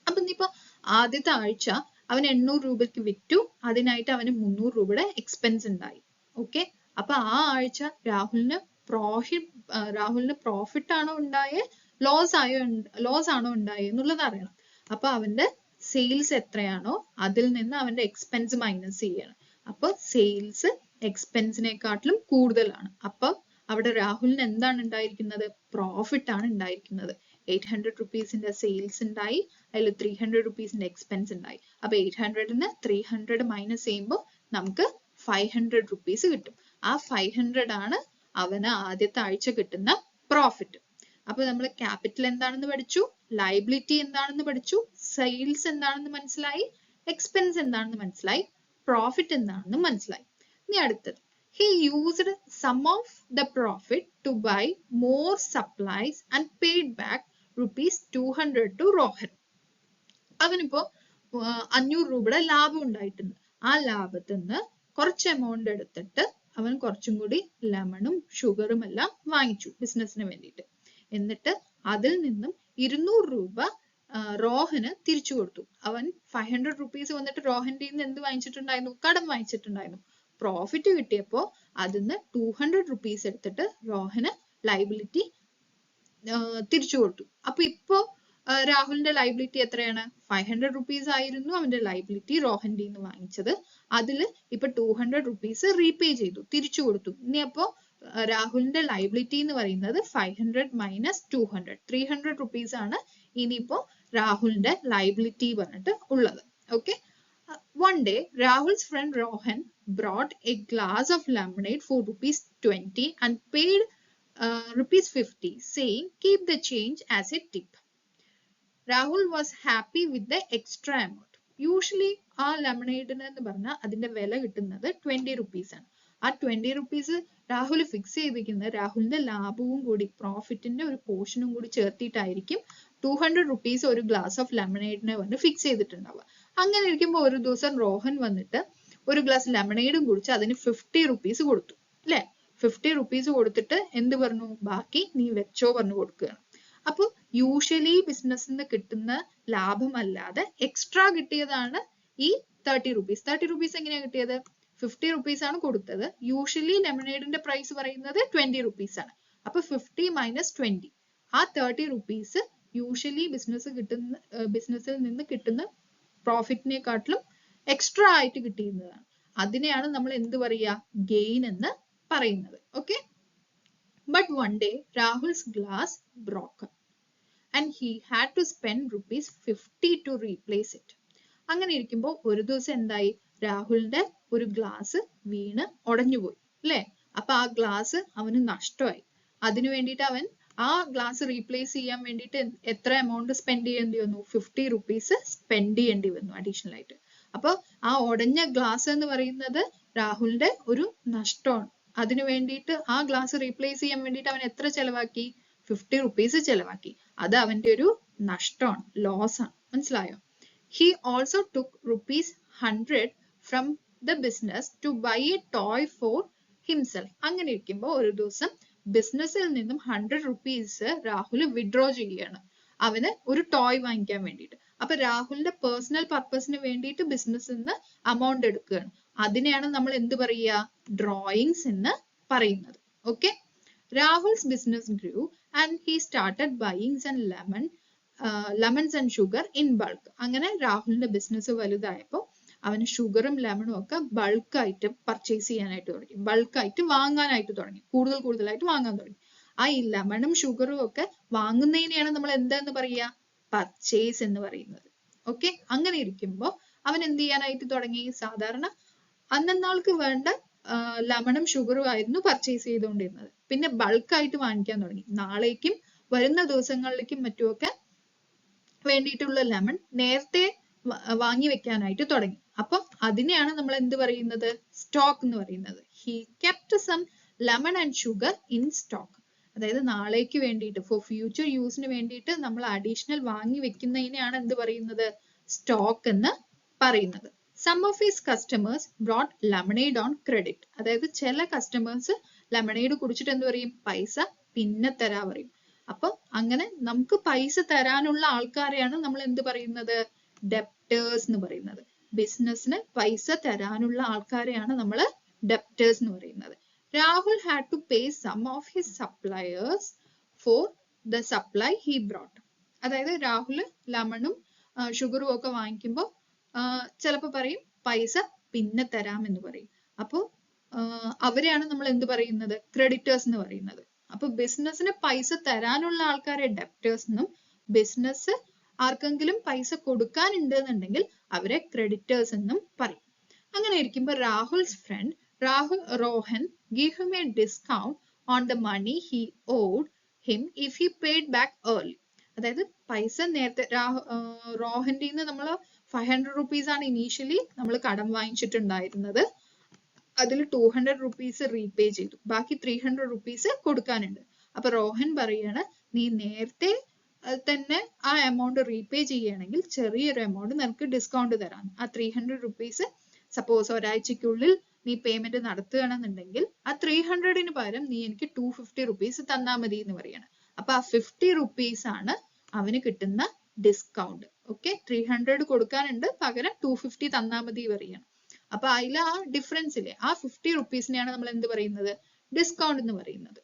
അപ്പൊ ഇനിയിപ്പോ ആദ്യത്തെ ആഴ്ച അവൻ 800 രൂപയ്ക്ക് വിറ്റു. അതിനായിട്ട് അവന് 300 രൂപയുടെ എക്സ്പെൻസ് ഉണ്ടായി. ഓക്കെ, അപ്പൊ ആ ആഴ്ച രാഹുലിന് പ്രോഫിറ്റ് ആണോ ഉണ്ടായേ, ലോസ് ആണോ ഉണ്ടായേ എന്നുള്ളത് അറിയണം. അപ്പൊ അവന്റെ സെയിൽസ് എത്രയാണോ അതിൽ നിന്ന് അവന്റെ എക്സ്പെൻസ് മൈനസ് ചെയ്യണം. അപ്പൊ സെയിൽസ് എക്സ്പെൻസിനെക്കാട്ടിലും കൂടുതലാണ്. അപ്പൊ അവിടെ രാഹുലിന് എന്താണ് ഉണ്ടായിരിക്കുന്നത്? പ്രോഫിറ്റ് ആണ് ഉണ്ടായിരിക്കുന്നത്. 800 റുപ്പീസിന്റെ സെയിൽസ് ഉണ്ടായി, അതിൽ 300 റുപ്പീസിന്റെ എക്സ്പെൻസ് ഉണ്ടായി. അപ്പൊ 800ന് 300 മൈനസ് ചെയ്യുമ്പോൾ നമുക്ക് 500 റുപ്പീസ് കിട്ടും. ആ 500 ആണ് അവന് ആദ്യത്തെ ആഴ്ച കിട്ടുന്ന പ്രോഫിറ്റ്. അപ്പൊ നമ്മൾ ക്യാപിറ്റൽ എന്താണെന്ന് പഠിച്ചു, ലയബിലിറ്റി എന്താണെന്ന് പഠിച്ചു, സെയിൽസ് എന്താണെന്ന് മനസ്സിലായി, എക്സ്പെൻസ് എന്താണെന്ന് മനസ്സിലായി, പ്രോഫിറ്റ് എന്താണെന്ന് മനസ്സിലായി. ഇനി അടുത്തത്, he used some of the profit to buy more supplies and paid back rupees 200 to Rohan. അവനിപ്പോ 500 രൂപയുടെ ലാഭം ഉണ്ടായിട്ടുണ്ട്. ആ ലാഭത്തിൽ നിന്ന് കുറച്ച് എമൗണ്ട് എടുത്തിട്ട് അവൻ കുറച്ചും കൂടി ലെമണും ഷുഗറും എല്ലാം വാങ്ങിച്ചു ബിസിനസിന് വേണ്ടിയിട്ട്. എന്നിട്ട് അതിൽ നിന്നും 200 രൂപ റോഹന് തിരിച്ചു കൊടുത്തു. അവൻ 500 റുപ്പീസ് വന്നിട്ട് റോഹന്റെ നിന്ന് എന്ത് വാങ്ങിച്ചിട്ടുണ്ടായിരുന്നു? കടം വാങ്ങിച്ചിട്ടുണ്ടായിരുന്നു. പ്രോഫിറ്റ് കിട്ടിയപ്പോ അതിന്ന് 200 റുപ്പീസ് എടുത്തിട്ട് റോഹന് ലൈബിലിറ്റി തിരിച്ചു കൊടുത്തു. അപ്പൊ ഇപ്പോ രാഹുലിന്റെ ലൈബിലിറ്റി എത്രയാണ്? 500 റുപ്പീസ് ആയിരുന്നു അവന്റെ ലൈബിലിറ്റി റോഹന്റെ നിന്ന് വാങ്ങിച്ചത്. അതിൽ ഇപ്പൊ 200 റുപ്പീസ് റീപേ ചെയ്തു, തിരിച്ചു കൊടുത്തു. ഇനി അപ്പോ രാഹുലിന്റെ ലൈബിലിറ്റി എന്ന് പറയുന്നത് 500 മൈനസ് 200, 300 റുപ്പീസ് ആണ് ഇനിയിപ്പോ രാഹുലിന്റെ ലൈബിലിറ്റി പറഞ്ഞിട്ട് ഉള്ളത്. Okay. One day, Rahul's friend Rohan brought a glass of lemonade for ₹20 and paid ₹50, saying, "Keep the change as a tip." Rahul was happy with the extra amount. Usually, ആ ലെമണേഡിന് എന്ന് പറഞ്ഞാൽ അതിന്റെ വില കിട്ടുന്നത് 20 റുപ്പീസ് ആണ്. ആ 20 റുപ്പീസ് രാഹുൽ ഫിക്സ് ചെയ്തിരിക്കുന്നത് രാഹുലിന്റെ ലാഭവും കൂടി, പ്രോഫിറ്റിന്റെ ഒരു പോർഷനും കൂടി ചേർത്തിട്ടായിരിക്കും 200 റുപ്പീസ് ഒരു ഗ്ലാസ് ഓഫ് ലെമണേഡിനെ വന്ന് ഫിക്സ് ചെയ്തിട്ടുണ്ടാവുക. അങ്ങനെ ഇരിക്കുമ്പോൾ ഒരു ദിവസം റോഹൻ വന്നിട്ട് ഒരു ഗ്ലാസ് ലെമണേഡും കുടിച്ച് അതിന് 50 റുപ്പീസ് കൊടുത്തു, അല്ലെ? 50 റുപ്പീസ് കൊടുത്തിട്ട് എന്ത് പറഞ്ഞു? ബാക്കി നീ വെച്ചോ പറഞ്ഞു കൊടുക്കുകയാണ്. അപ്പൊ യൂഷ്വലി ബിസിനസ്സിൽ നിന്ന് കിട്ടുന്ന ലാഭമല്ലാതെ എക്സ്ട്രാ കിട്ടിയതാണ് ഈ 30 റുപ്പീസ്. 30 റുപ്പീസ് എങ്ങനെയാ കിട്ടിയത്? 50 റുപ്പീസ് ആണ് കൊടുത്തത്. യൂഷ്വലി ലെമണേഡിന്റെ പ്രൈസ് പറയുന്നത് 20 റുപ്പീസ് ആണ്. അപ്പൊ 50 മൈനസ് 20, ആ 30 റുപ്പീസ് യൂഷ്വലി ബിസിനസ്സിൽ നിന്ന് കിട്ടുന്ന പ്രോഫിറ്റിനെക്കാട്ടിലും എക്സ്ട്രാ ആയിട്ട് കിട്ടിയിരുന്നതാണ്. അതിനെയാണ് നമ്മൾ എന്ത് പറയുക? ഗെയിൻ എന്ന് പറയുന്നത്. Okay. But one day Rahul's glass broken and he had to spend ₹50 to replace it. അങ്ങനെ ഇരിക്കുമ്പോൾ ഒരു ദിവസം എന്തായി? രാഹുലിന്റെ ഒരു ഗ്ലാസ് വീണ് ഉടഞ്ഞുപോയി, അല്ലെ? അപ്പൊ ആ ഗ്ലാസ് അവന് നഷ്ടമായി. അതിനു വേണ്ടിയിട്ട് അവൻ ആ ഗ്ലാസ് റീപ്ലേസ് ചെയ്യാൻ വേണ്ടിയിട്ട് എത്ര എമൗണ്ട് സ്പെൻഡ് ചെയ്യേണ്ടി വന്നു? 50 റുപ്പീസ് സ്പെൻഡ് ചെയ്യേണ്ടി വന്നു അഡീഷണൽ ആയിട്ട്. അപ്പൊ ആ ഉടഞ്ഞ ഗ്ലാസ് എന്ന് പറയുന്നത് രാഹുലിന്റെ ഒരു നഷ്ടമാണ്. അതിനു വേണ്ടിയിട്ട് ആ ഗ്ലാസ് റീപ്ലേസ് ചെയ്യാൻ വേണ്ടിയിട്ട് അവൻ എത്ര ചെലവാക്കി? 50 റുപ്പീസ് ചെലവാക്കി. അത് അവന്റെ ഒരു നഷ്ടമാണ്, ലോസ് ആണ്. മനസ്സിലായോ? He also took ₹100 from the business to buy a toy for himself. അങ്ങനെ ഇരിക്കുമ്പോൾ ഒരു ദിവസം ബിസിനസ്സിൽ നിന്നും 100 റുപ്പീസ് രാഹുൽ വിഡ്രോ ചെയ്യുകയാണ്, അവന് ഒരു ടോയ് വാങ്ങിക്കാൻ വേണ്ടിയിട്ട്. അപ്പൊ രാഹുലിന്റെ പേഴ്സണൽ പർപ്പസിന് വേണ്ടിയിട്ട് ബിസിനസ്സിൽ നിന്ന് അമൗണ്ട് എടുക്കുകയാണ്. അതിനെയാണ് നമ്മൾ എന്ത് പറയുക? ഡ്രോയിങ്സ് എന്ന് പറയുന്നത്. Okay. Rahul's business grew and he started buying some lemons and sugar in bulk. അങ്ങനെ രാഹുലിന്റെ ബിസിനസ് വലുതായപ്പോൾ അവന് ഷുഗറും ലെമണും ഒക്കെ ബൾക്കായിട്ട് പർച്ചേസ് ചെയ്യാനായിട്ട് തുടങ്ങി, ബൾക്കായിട്ട് വാങ്ങാനായിട്ട് തുടങ്ങി, കൂടുതലായിട്ട് വാങ്ങാൻ തുടങ്ങി. ആ ഈ ലെമണും ഷുഗറും ഒക്കെ വാങ്ങുന്നതിനെയാണ് നമ്മൾ എന്താന്ന് പറയുക? പർച്ചേസ് എന്ന് പറയുന്നത്. ഓക്കെ. അങ്ങനെ ഇരിക്കുമ്പോൾ അവൻ എന്ത് ചെയ്യാനായിട്ട് തുടങ്ങി? സാധാരണ അന്നാൾക്ക് വേണ്ട ലെമണും ഷുഗറും ആയിരുന്നു പർച്ചേസ് ചെയ്തുകൊണ്ടിരുന്നത്. പിന്നെ ബൾക്കായിട്ട് വാങ്ങിക്കാൻ തുടങ്ങി. നാളേക്കും വരുന്ന ദിവസങ്ങളിലേക്കും മറ്റുമൊക്കെ വേണ്ടിയിട്ടുള്ള ലെമൺ നേരത്തെ വാങ്ങി വെക്കാനായിട്ട് തുടങ്ങി. അപ്പൊ അതിനെയാണ് നമ്മൾ എന്ത് പറയുന്നത്? സ്റ്റോക്ക് എന്ന് പറയുന്നത്. He kept some lemon and sugar in stock. അതായത് നാളേക്ക് വേണ്ടിയിട്ട്, ഫോർ ഫ്യൂച്ചർ യൂസിന് വേണ്ടിയിട്ട് നമ്മൾ അഡീഷണൽ വാങ്ങി വെക്കുന്നതിനെയാണ് എന്ത് പറയുന്നത്? സ്റ്റോക്ക് എന്ന് പറയുന്നത്. Some of his customers brought lemonade on credit. അതായത് ചില കസ്റ്റമേഴ്സ് ലെമണേഡ് കുടിച്ചിട്ട് എന്ത് പറയും? പൈസ പിന്നെ തരാ പറയും. അപ്പൊ അങ്ങനെ നമുക്ക് പൈസ തരാനുള്ള ആൾക്കാരെയാണ് നമ്മൾ എന്ത് പറയുന്നത്? ഡെപ്റ്റേഴ്സ് എന്ന് പറയുന്നത്. ബിസിനസ്സിന് പൈസ തരാനുള്ള ആൾക്കാരെയാണ് നമ്മൾ ഡെപ്റ്റേഴ്സ് എന്ന് പറയുന്നത്. Rahul had to pay some of his suppliers for the supply he brought. അതായത് രാഹുൽ ലെമണും ഷുഗറും ഒക്കെ വാങ്ങിക്കുമ്പോൾ ചിലപ്പോൾ പറയും പൈസ പിന്നെ തരാം എന്ന് പറയും. അപ്പോൾ അവരെയാണ് നമ്മൾ എന്ത് പറയുന്നത്? ക്രെഡിറ്റേഴ്സ് എന്ന് പറയുന്നത്. അപ്പൊ ബിസിനസ്സിന് പൈസ തരാനുള്ള ആൾക്കാരെ ഡെപ്റ്റേഴ്സ് എന്നും ബിസിനസ് ആർക്കെങ്കിലും പൈസ കൊടുക്കാനുണ്ട് എന്നുണ്ടെങ്കിൽ അവരെ ക്രെഡിറ്റേഴ്സ് എന്നും പറയും. അങ്ങനെ ഇരിക്കുമ്പോൾ Rahul's front Rohan gave him a discount on the money he owed him if he paid back early. അതായത് പൈസ നേരത്തെ റോഹന്റെ നിന്ന് നമ്മൾ 500 rupees ആണ് ഇനീഷ്യലി നമ്മൾ കടം വാങ്ങിച്ചിട്ടുണ്ടായിരുന്നത്. അതിൽ 200 rupees റീപേ ചെയ്തു, ബാക്കി 300 rupees കൊടുക്കാനുണ്ട്. അപ്പൊ റോഹൻ പറയാണ്, നീ നേരത്തെ തന്നെ ആ എമൗണ്ട് റീപേ ചെയ്യുകയാണെങ്കിൽ ചെറിയൊരു എമൗണ്ട് നിനക്ക് ഡിസ്കൗണ്ട് തരാം. ആ 300 rupees സപ്പോസ് ഒരാഴ്ചക്കുള്ളിൽ നീ പേയ്മെന്റ് നടത്തുകയാണെന്നുണ്ടെങ്കിൽ ആ 300-ന് പകരം നീ എനിക്ക് 250 rupees തന്നാ മതി എന്ന് പറയാണ്. അപ്പൊ ആ 50 rupees ആണ് അവന് കിട്ടുന്ന ഡിസ്കൗണ്ട്. ഓക്കെ, 300 കൊടുക്കാനുണ്ട്, പകരം 250 തന്നാ മതി പറയാണ്. അപ്പൊ അതിൽ ആ ഡിഫറൻസിലെ ആ 50 rupees-നെയാണ് നമ്മൾ എന്ത് പറയുന്നത്, ഡിസ്കൗണ്ട് എന്ന് പറയുന്നത്.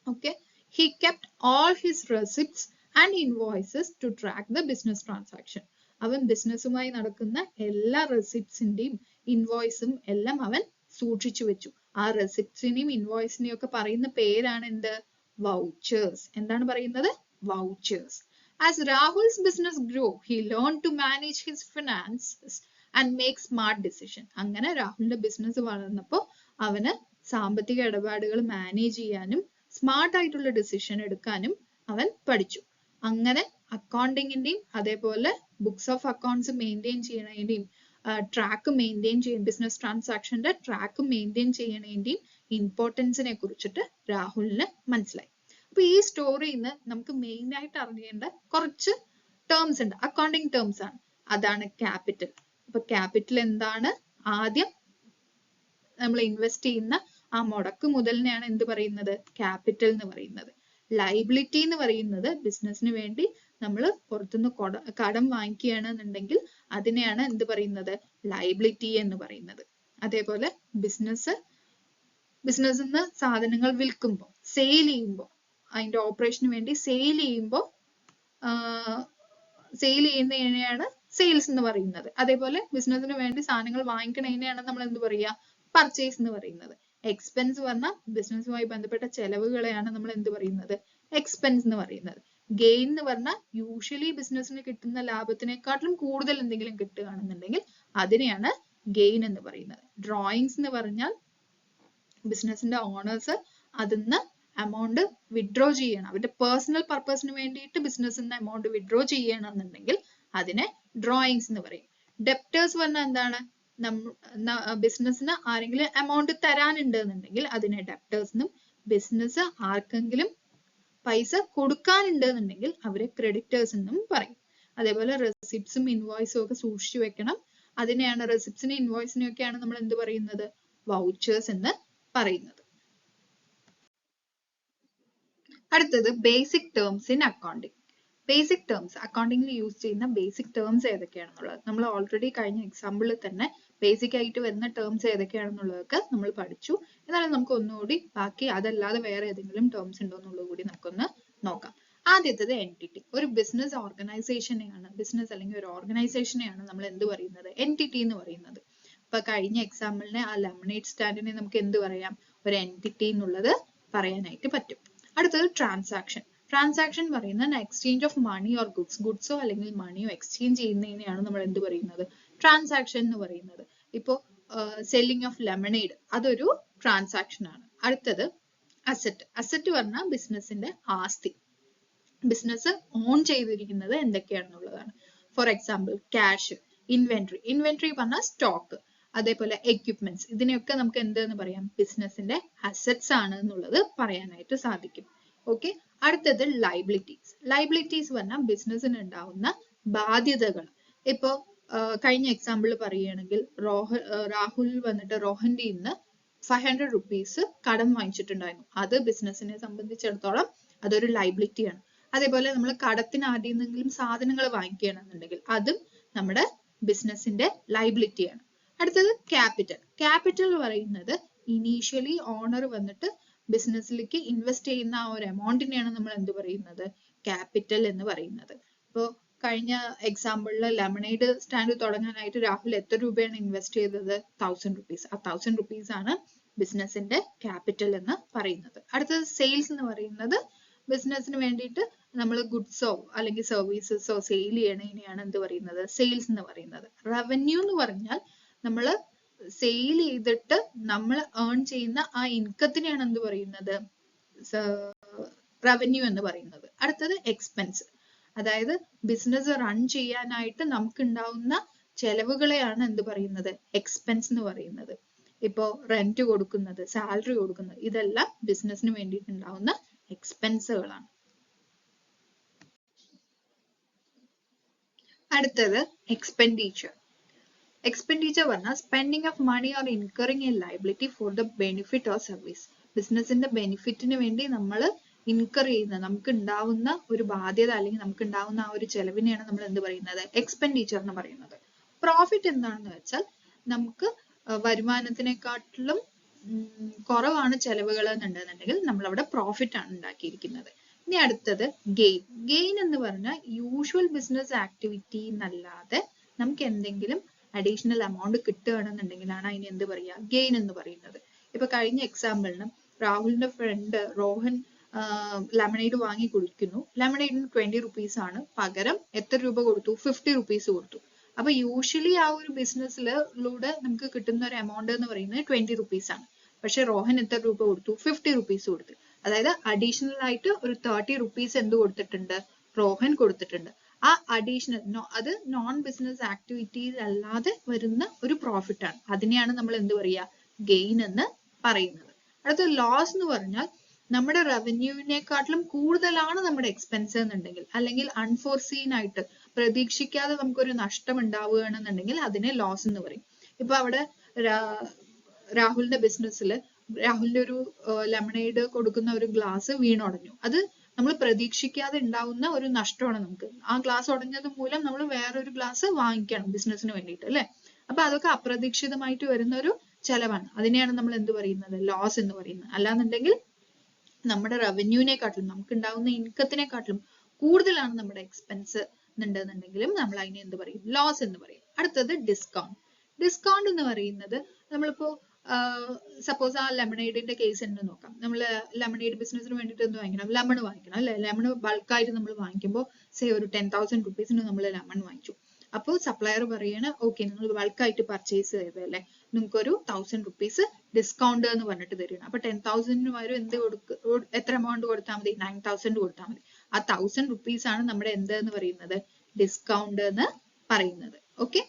Okay, he kept all his receipts and invoices to track the business transaction. അവൻ ബിസിനസ്സുമായി നടക്കുന്ന എല്ലാ റെസിപ്റ്റ്സിന്റെയും ഇൻവോയ്സും എല്ലാം അവൻ സൂക്ഷിച്ചു വെച്ചു. ആ റെസിപ്റ്റ്സിനെയും ഇൻവോയ്സിനെയും ഒക്കെ പറയുന്ന പേരാണ് എന്ത്, വൗച്ചേഴ്സ്. എന്താണ് പറയുന്നത്, vouchers. As Rahul's business grew, he learned to manage his finances and make smart decisions. അങ്ങനെ രാഹുലിന്റെ ബിസിനസ് വളർന്നപ്പോൾ അവന് സാമ്പത്തിക ഇടപാടുകൾ മാനേജ് ചെയ്യാനും സ്മാർട്ട് ആയിട്ടുള്ള ഡിസിഷൻ എടുക്കാനും അവൻ പഠിച്ചു. അങ്ങനെ അക്കൗണ്ടിങ്ങിന്റെയും അതേപോലെ ബുക്സ് ഓഫ് അക്കൗണ്ട്സ് മെയിൻറ്റെയിൻ ചെയ്യണതിന്റെയും ട്രാക്ക് മെയിൻറ്റെയിൻ ചെയ്യും, ബിസിനസ് ട്രാൻസാക്ഷന്റെ ട്രാക്ക് മെയിൻറ്റെയിൻ ചെയ്യണതിന്റെയും ഇമ്പോർട്ടൻസിനെ കുറിച്ചിട്ട് രാഹുലിന് മനസ്സിലായി. അപ്പൊ ഈ സ്റ്റോറിയിൽ നിന്ന് നമുക്ക് മെയിൻ ആയിട്ട് അറിയേണ്ട കുറച്ച് ടേംസ് ഉണ്ട്, അക്കൗണ്ടിങ് ടേംസ് ആണ്. അതാണ് ക്യാപിറ്റൽ. അപ്പൊ ക്യാപിറ്റൽ എന്താണ്, ആദ്യം നമ്മൾ ഇൻവെസ്റ്റ് ചെയ്യുന്ന ആ മുടക്ക് മുതലിനെയാണ് എന്ത് പറയുന്നത്, ക്യാപിറ്റൽ എന്ന് പറയുന്നത്. ലൈബിലിറ്റി എന്ന് പറയുന്നത് ബിസിനസിന് വേണ്ടി നമ്മൾ പുറത്തുനിന്ന് കടം വാങ്ങിക്കുകയാണെന്നുണ്ടെങ്കിൽ അതിനെയാണ് എന്ത് പറയുന്നത്, ലൈബിലിറ്റി എന്ന് പറയുന്നത്. അതേപോലെ ബിസിനസ്സിന്ന് സാധനങ്ങൾ വിൽക്കുമ്പോൾ, സെയിൽ ചെയ്യുമ്പോൾ, അതിന്റെ ഓപ്പറേഷന് വേണ്ടി സെയിൽ ചെയ്യുന്നതിനെയാണ് സെയിൽസ് എന്ന് പറയുന്നത്. അതേപോലെ ബിസിനസിന് വേണ്ടി സാധനങ്ങൾ വാങ്ങിക്കണതിനെയാണ് നമ്മൾ എന്ത് പറയുക, പർച്ചേസ് എന്ന് പറയുന്നത്. എക്സ്പെൻസ് പറഞ്ഞാൽ ബിസിനസ്സുമായി ബന്ധപ്പെട്ട ചെലവുകളെയാണ് നമ്മൾ എന്ത് പറയുന്നത്, എക്സ്പെൻസ് എന്ന് പറയുന്നത്. ഗെയിൻ എന്ന് പറഞ്ഞാൽ യൂഷ്വലി ബിസിനസ്സിന് കിട്ടുന്ന ലാഭത്തിനെക്കാട്ടിലും കൂടുതൽ എന്തെങ്കിലും കിട്ടുകയാണെന്നുണ്ടെങ്കിൽ അതിനെയാണ് ഗെയിൻ എന്ന് പറയുന്നത്. ഡ്രോയിങ്സ് എന്ന് പറഞ്ഞാൽ ബിസിനസിന്റെ ഓണേഴ്സ് അതിന്ന് എമൗണ്ട് വിഡ്രോ ചെയ്യണം, അവരുടെ പേഴ്സണൽ പർപ്പസിന് വേണ്ടിയിട്ട് ബിസിനസ്സിന്ന് എമൗണ്ട് വിഡ്രോ ചെയ്യണമെന്നുണ്ടെങ്കിൽ അതിനെ ഡ്രോയിങ്സ് എന്ന് പറയും. ഡെപ്റ്റേഴ്സ് പറഞ്ഞാൽ എന്താണ്, ബിസിനസ്സിന് ആരെങ്കിലും എമൗണ്ട് തരാനുണ്ട് എന്നുണ്ടെങ്കിൽ അതിനെ ഡെപ്റ്റേഴ്സ് എന്നും, ബിസിനസ് ആർക്കെങ്കിലും പൈസ കൊടുക്കാനുണ്ട് എന്നുണ്ടെങ്കിൽ അവരെ ക്രെഡിറ്റേഴ്സ് എന്നും പറയും. അതേപോലെ റെസിപ്റ്റ്സും ഇൻവോയ്സും ഒക്കെ സൂക്ഷിച്ചു വെക്കണം, അതിനെയാണ് റെസിപ്റ്റ്സിനെ ഇൻവോയ്സിനെ ഒക്കെയാണ് നമ്മൾ എന്ത് പറയുന്നത്, വൗച്ചേഴ്സ് എന്ന് പറയുന്നത്. അടുത്തത് basic terms in accounting. Basic terms, അക്കൗണ്ടിങ്ങിൽ യൂസ് ചെയ്യുന്ന ബേസിക് ടേംസ് ഏതൊക്കെയാണെന്നുള്ളത് നമ്മൾ ഓൾറെഡി കഴിഞ്ഞ എക്സാമ്പിളിൽ തന്നെ ബേസിക് ആയിട്ട് വരുന്ന ടേംസ് ഏതൊക്കെയാണെന്നുള്ളതൊക്കെ നമ്മൾ പഠിച്ചു. എന്നാലും നമുക്ക് ഒന്നുകൂടി ബാക്കി അതല്ലാതെ വേറെ ഏതെങ്കിലും ടേംസ് ഉണ്ടോ എന്നുള്ളത് കൂടി നമുക്കൊന്ന് നോക്കാം. ആദ്യത്തേത് എൻറ്റിറ്റി. ഒരു ബിസിനസ് ഓർഗനൈസേഷനെയാണ്, ബിസിനസ് അല്ലെങ്കിൽ ഒരു ഓർഗനൈസേഷനെയാണ് നമ്മൾ എന്ത് പറയുന്നത്, എൻറ്റിറ്റി എന്ന് പറയുന്നത്. ഇപ്പൊ കഴിഞ്ഞ എക്സാമ്പിളിനെ ആ ലെമണേഡ് സ്റ്റാൻഡിനെ നമുക്ക് എന്ത് പറയാം, ഒരു എൻറ്റിറ്റി എന്നുള്ളത് പറയാനായിട്ട് പറ്റും. അടുത്തത് ട്രാൻസാക്ഷൻ. ട്രാൻസാക്ഷൻ പറയുന്നത് എക്സ്ചേഞ്ച് ഓഫ് മണി ഓർ ഗുഡ്സോ അല്ലെങ്കിൽ മണിയോ എക്സ്ചേഞ്ച് ചെയ്യുന്നതിനെയാണ് നമ്മൾ എന്ത് പറയുന്നത്, ട്രാൻസാക്ഷൻ എന്ന് പറയുന്നത്. ഇപ്പോ സെല്ലിംഗ് ഓഫ് ലെമണേഡ് അതൊരു ട്രാൻസാക്ഷൻ ആണ്. അടുത്തത് അസറ്റ്. അസറ്റ് പറഞ്ഞാൽ ബിസിനസിന്റെ ആസ്തി, ബിസിനസ് ഓൺ ചെയ്തിരിക്കുന്നത് എന്തൊക്കെയാണെന്നുള്ളതാണ്. For example cash, inventory. Inventory പറഞ്ഞാൽ സ്റ്റോക്ക്, അതേപോലെ എക്യുപ്മെന്റ്സ്. ഇതിനെയൊക്കെ നമുക്ക് എന്തെന്ന് പറയാം, ബിസിനസിന്റെ അസറ്റ്സ് ആണ് എന്നുള്ളത് പറയാനായിട്ട് സാധിക്കും. ഓക്കെ, അടുത്തത് ലൈബിലിറ്റീസ്. ലൈബിലിറ്റീസ് പറഞ്ഞാൽ ബിസിനസ്സിന് ഉണ്ടാവുന്ന ബാധ്യതകൾ. ഇപ്പോ കഴിഞ്ഞ എക്സാമ്പിൾ പറയുകയാണെങ്കിൽ രാഹുൽ വന്നിട്ട് റോഹന്റെ ഇന്ന് 500 rupees കടം വാങ്ങിച്ചിട്ടുണ്ടായിരുന്നു. അത് ബിസിനസിനെ സംബന്ധിച്ചിടത്തോളം അതൊരു ലൈബിലിറ്റിയാണ്. അതേപോലെ നമ്മൾ കടത്തിന് ആദ്യം നിന്നെങ്കിലും സാധനങ്ങൾ വാങ്ങിക്കുകയാണെന്നുണ്ടെങ്കിൽ അതും നമ്മുടെ ബിസിനസിന്റെ ലൈബിലിറ്റിയാണ്. അടുത്തത് ക്യാപിറ്റൽ. ക്യാപിറ്റൽ പറയുന്നത് ഇനീഷ്യലി ഓണർ വന്നിട്ട് ബിസിനസ്സിലേക്ക് ഇൻവെസ്റ്റ് ചെയ്യുന്ന ആ ഒരു എമൗണ്ടിനെയാണ് നമ്മൾ എന്ത് പറയുന്നത്, ക്യാപിറ്റൽ എന്ന് പറയുന്നത്. ഇപ്പോൾ കഴിഞ്ഞ എക്സാമ്പിളിൽ ലെമണേഡ് സ്റ്റാൻഡ് തുടങ്ങാനായിട്ട് രാഹുൽ എത്ര രൂപയാണ് ഇൻവെസ്റ്റ് ചെയ്തത്, 1000 rupees. ആ 1000 rupees ആണ് ബിസിനസിന്റെ ക്യാപിറ്റൽ എന്ന് പറയുന്നത്. അടുത്തത് സെയിൽസ് എന്ന് പറയുന്നത് ബിസിനസിന് വേണ്ടിയിട്ട് നമ്മൾ ഗുഡ്സോ അല്ലെങ്കിൽ സർവീസസോ സെയിൽ ചെയ്യണതിനെയാണ് എന്ത് പറയുന്നത്, സെയിൽസ് എന്ന് പറയുന്നത്. റവന്യൂ എന്ന് പറഞ്ഞാൽ നമ്മൾ സെയിൽ ചെയ്തിട്ട് നമ്മൾ ഏൺ ചെയ്യുന്ന ആ ഇൻകത്തിനെയാണ് എന്ത് പറയുന്നത്, റവന്യൂ എന്ന് പറയുന്നത്. അടുത്തത് എക്സ്പെൻസ്, അതായത് ബിസിനസ് റൺ ചെയ്യാനായിട്ട് നമുക്ക് ഉണ്ടാവുന്ന ചെലവുകളെയാണ് എന്ത് പറയുന്നത്, എക്സ്പെൻസ് എന്ന് പറയുന്നത്. ഇപ്പോ റെന്റ് കൊടുക്കുന്നത്, സാലറി കൊടുക്കുന്നത്, ഇതെല്ലാം ബിസിനസിന് വേണ്ടിയിട്ടുണ്ടാവുന്ന എക്സ്പെൻസുകളാണ്. അടുത്തത് എക്സ്പെൻഡിച്ചർ. എക്സ്പെൻഡിച്ചർ പറഞ്ഞാൽ spending of money or incurring a liability for the benefit or service. ബിസിനസിന്റെ ബെനിഫിറ്റിന് വേണ്ടി നമ്മൾ ഇൻകർ ചെയ്യുന്ന, നമുക്ക് ഉണ്ടാവുന്ന ഒരു ബാധ്യത അല്ലെങ്കിൽ നമുക്ക് ഉണ്ടാവുന്ന ആ ഒരു ചെലവിനെയാണ് നമ്മൾ എന്ത് പറയുന്നത്, എക്സ്പെൻഡിച്ചർ എന്ന് പറയുന്നത്. പ്രോഫിറ്റ് എന്താണെന്ന് വെച്ചാൽ നമുക്ക് വരുമാനത്തിനെക്കാട്ടിലും കുറവാണ് ചെലവുകൾ എന്നുണ്ടെന്നുണ്ടെങ്കിൽ നമ്മൾ അവിടെ പ്രോഫിറ്റ് ആണ് ഉണ്ടാക്കിയിരിക്കുന്നത്. ഇനി അടുത്തത് ഗെയിൻ. ഗെയിൻ എന്ന് പറഞ്ഞാൽ യൂഷ്വൽ ബിസിനസ് ആക്ടിവിറ്റി എന്നല്ലാതെ നമുക്ക് എന്തെങ്കിലും അഡീഷണൽ എമൗണ്ട് കിട്ടുകയാണെന്നുണ്ടെങ്കിലാണ് അതിന് എന്ത് പറയുക, ഗെയിൻ എന്ന് പറയുന്നത്. ഇപ്പൊ കഴിഞ്ഞ എക്സാമ്പിളിന് രാഹുലിന്റെ ഫ്രണ്ട് റോഹൻ ലെമണേഡ് വാങ്ങി കുടിക്കുന്നു. ലെമണേഡിന് 20 റുപ്പീസ് ആണ്, പകരം എത്ര രൂപ കൊടുത്തു, 50 റുപ്പീസ് കൊടുത്തു. അപ്പൊ യൂഷ്വലി ആ ഒരു ബിസിനസ്സിലൂടെ നമുക്ക് കിട്ടുന്ന ഒരു എമൗണ്ട് എന്ന് പറയുന്നത് 20 റുപ്പീസ് ആണ്. പക്ഷെ റോഹൻ എത്ര രൂപ കൊടുത്തു, 50 റുപ്പീസ് കൊടുത്തു. അതായത് അഡീഷണൽ ആയിട്ട് ഒരു 30 റുപ്പീസ് എന്ത് കൊടുത്തിട്ടുണ്ട്, റോഹൻ കൊടുത്തിട്ടുണ്ട്. ആ അഡീഷണൽ അത് നോൺ ബിസിനസ് ആക്ടിവിറ്റീസ് അല്ലാതെ വരുന്ന ഒരു പ്രോഫിറ്റ് ആണ്. അതിനെയാണ് നമ്മൾ എന്ത് പറയുക, ഗെയിൻ എന്ന് പറയുന്നത്. അടുത്ത ലോസ് എന്ന് പറഞ്ഞാൽ നമ്മുടെ റവന്യൂവിനെക്കാട്ടിലും കൂടുതലാണ് നമ്മുടെ എക്സ്പെൻസ് എന്നുണ്ടെങ്കിൽ, അല്ലെങ്കിൽ അൺഫോർസീൻ ആയിട്ട് പ്രതീക്ഷിക്കാതെ നമുക്കൊരു നഷ്ടം ഉണ്ടാവുകയാണെന്നുണ്ടെങ്കിൽ അതിനെ ലോസ് എന്ന് പറയും. ഇപ്പൊ അവിടെ രാഹുലിന്റെ ബിസിനസ്സിൽ രാഹുലിന്റെ ഒരു ലെമണേഡ് കൊടുക്കുന്ന ഒരു ഗ്ലാസ് വീണുടഞ്ഞു. അത് നമ്മൾ പ്രതീക്ഷിക്കാതെ ഉണ്ടാവുന്ന ഒരു നഷ്ടമാണ് നമുക്ക്. ആ ഗ്ലാസ് ഉടഞ്ഞത് മൂലം നമ്മൾ വേറൊരു ഗ്ലാസ് വാങ്ങിക്കണം ബിസിനസ്സിന് വേണ്ടിയിട്ട്, അല്ലെ? അപ്പൊ അതൊക്കെ അപ്രതീക്ഷിതമായിട്ട് വരുന്ന ഒരു ചെലവാണ്. അതിനെയാണ് നമ്മൾ എന്ത് പറയുന്നത്, ലോസ് എന്ന് പറയുന്നത്. അല്ലാന്നുണ്ടെങ്കിൽ നമ്മുടെ റവന്യൂവിനെക്കാട്ടിലും നമുക്ക് ഉണ്ടാവുന്ന ഇൻകത്തിനെക്കാട്ടിലും കൂടുതലാണ് നമ്മുടെ എക്സ്പെൻസ് എന്നുണ്ടെന്നുണ്ടെങ്കിലും നമ്മൾ അതിനെ എന്ത് പറയും, ലോസ് എന്ന് പറയും. അടുത്തത് ഡിസ്കൗണ്ട്. ഡിസ്കൗണ്ട് എന്ന് പറയുന്നത് നമ്മളിപ്പോ സപ്പോസ് ആ ലെമണേഡിന്റെ കേസ് തന്നെ നോക്കാം. നമ്മൾ ലെമണേഡ് ബിസിനസിന് വേണ്ടിയിട്ട് എന്ത് വാങ്ങിക്കണം, ലെമൺ വാങ്ങിക്കണം, അല്ലെ? ലെമൺ ബൾക്കായിട്ട് നമ്മൾ വാങ്ങിക്കുമ്പോൾ സേ ഒരു 10,000 റുപ്പീസിന് നമ്മൾ ലെമൺ വാങ്ങിച്ചു. അപ്പോൾ സപ്ലയർ പറയാണ്, ഓക്കെ നിങ്ങൾ ബൾക്കായിട്ട് പർച്ചേസ് ചെയ്തല്ലേ, നിങ്ങൾക്ക് ഒരു 1000 റുപ്പീസ് ഡിസ്കൗണ്ട് എന്ന് പറഞ്ഞിട്ട് തരുന്നു. അപ്പൊ 10,000 പകരം എന്ത് എത്ര എമൗണ്ട് കൊടുത്താൽ മതി, 9,000 കൊടുത്താൽ മതി. ആ 1000 റുപ്പീസ് ആണ് നമ്മുടെ എന്ത് എന്ന് പറയുന്നത്, ഡിസ്കൗണ്ട് എന്ന് പറയുന്നത്. ഓക്കെ.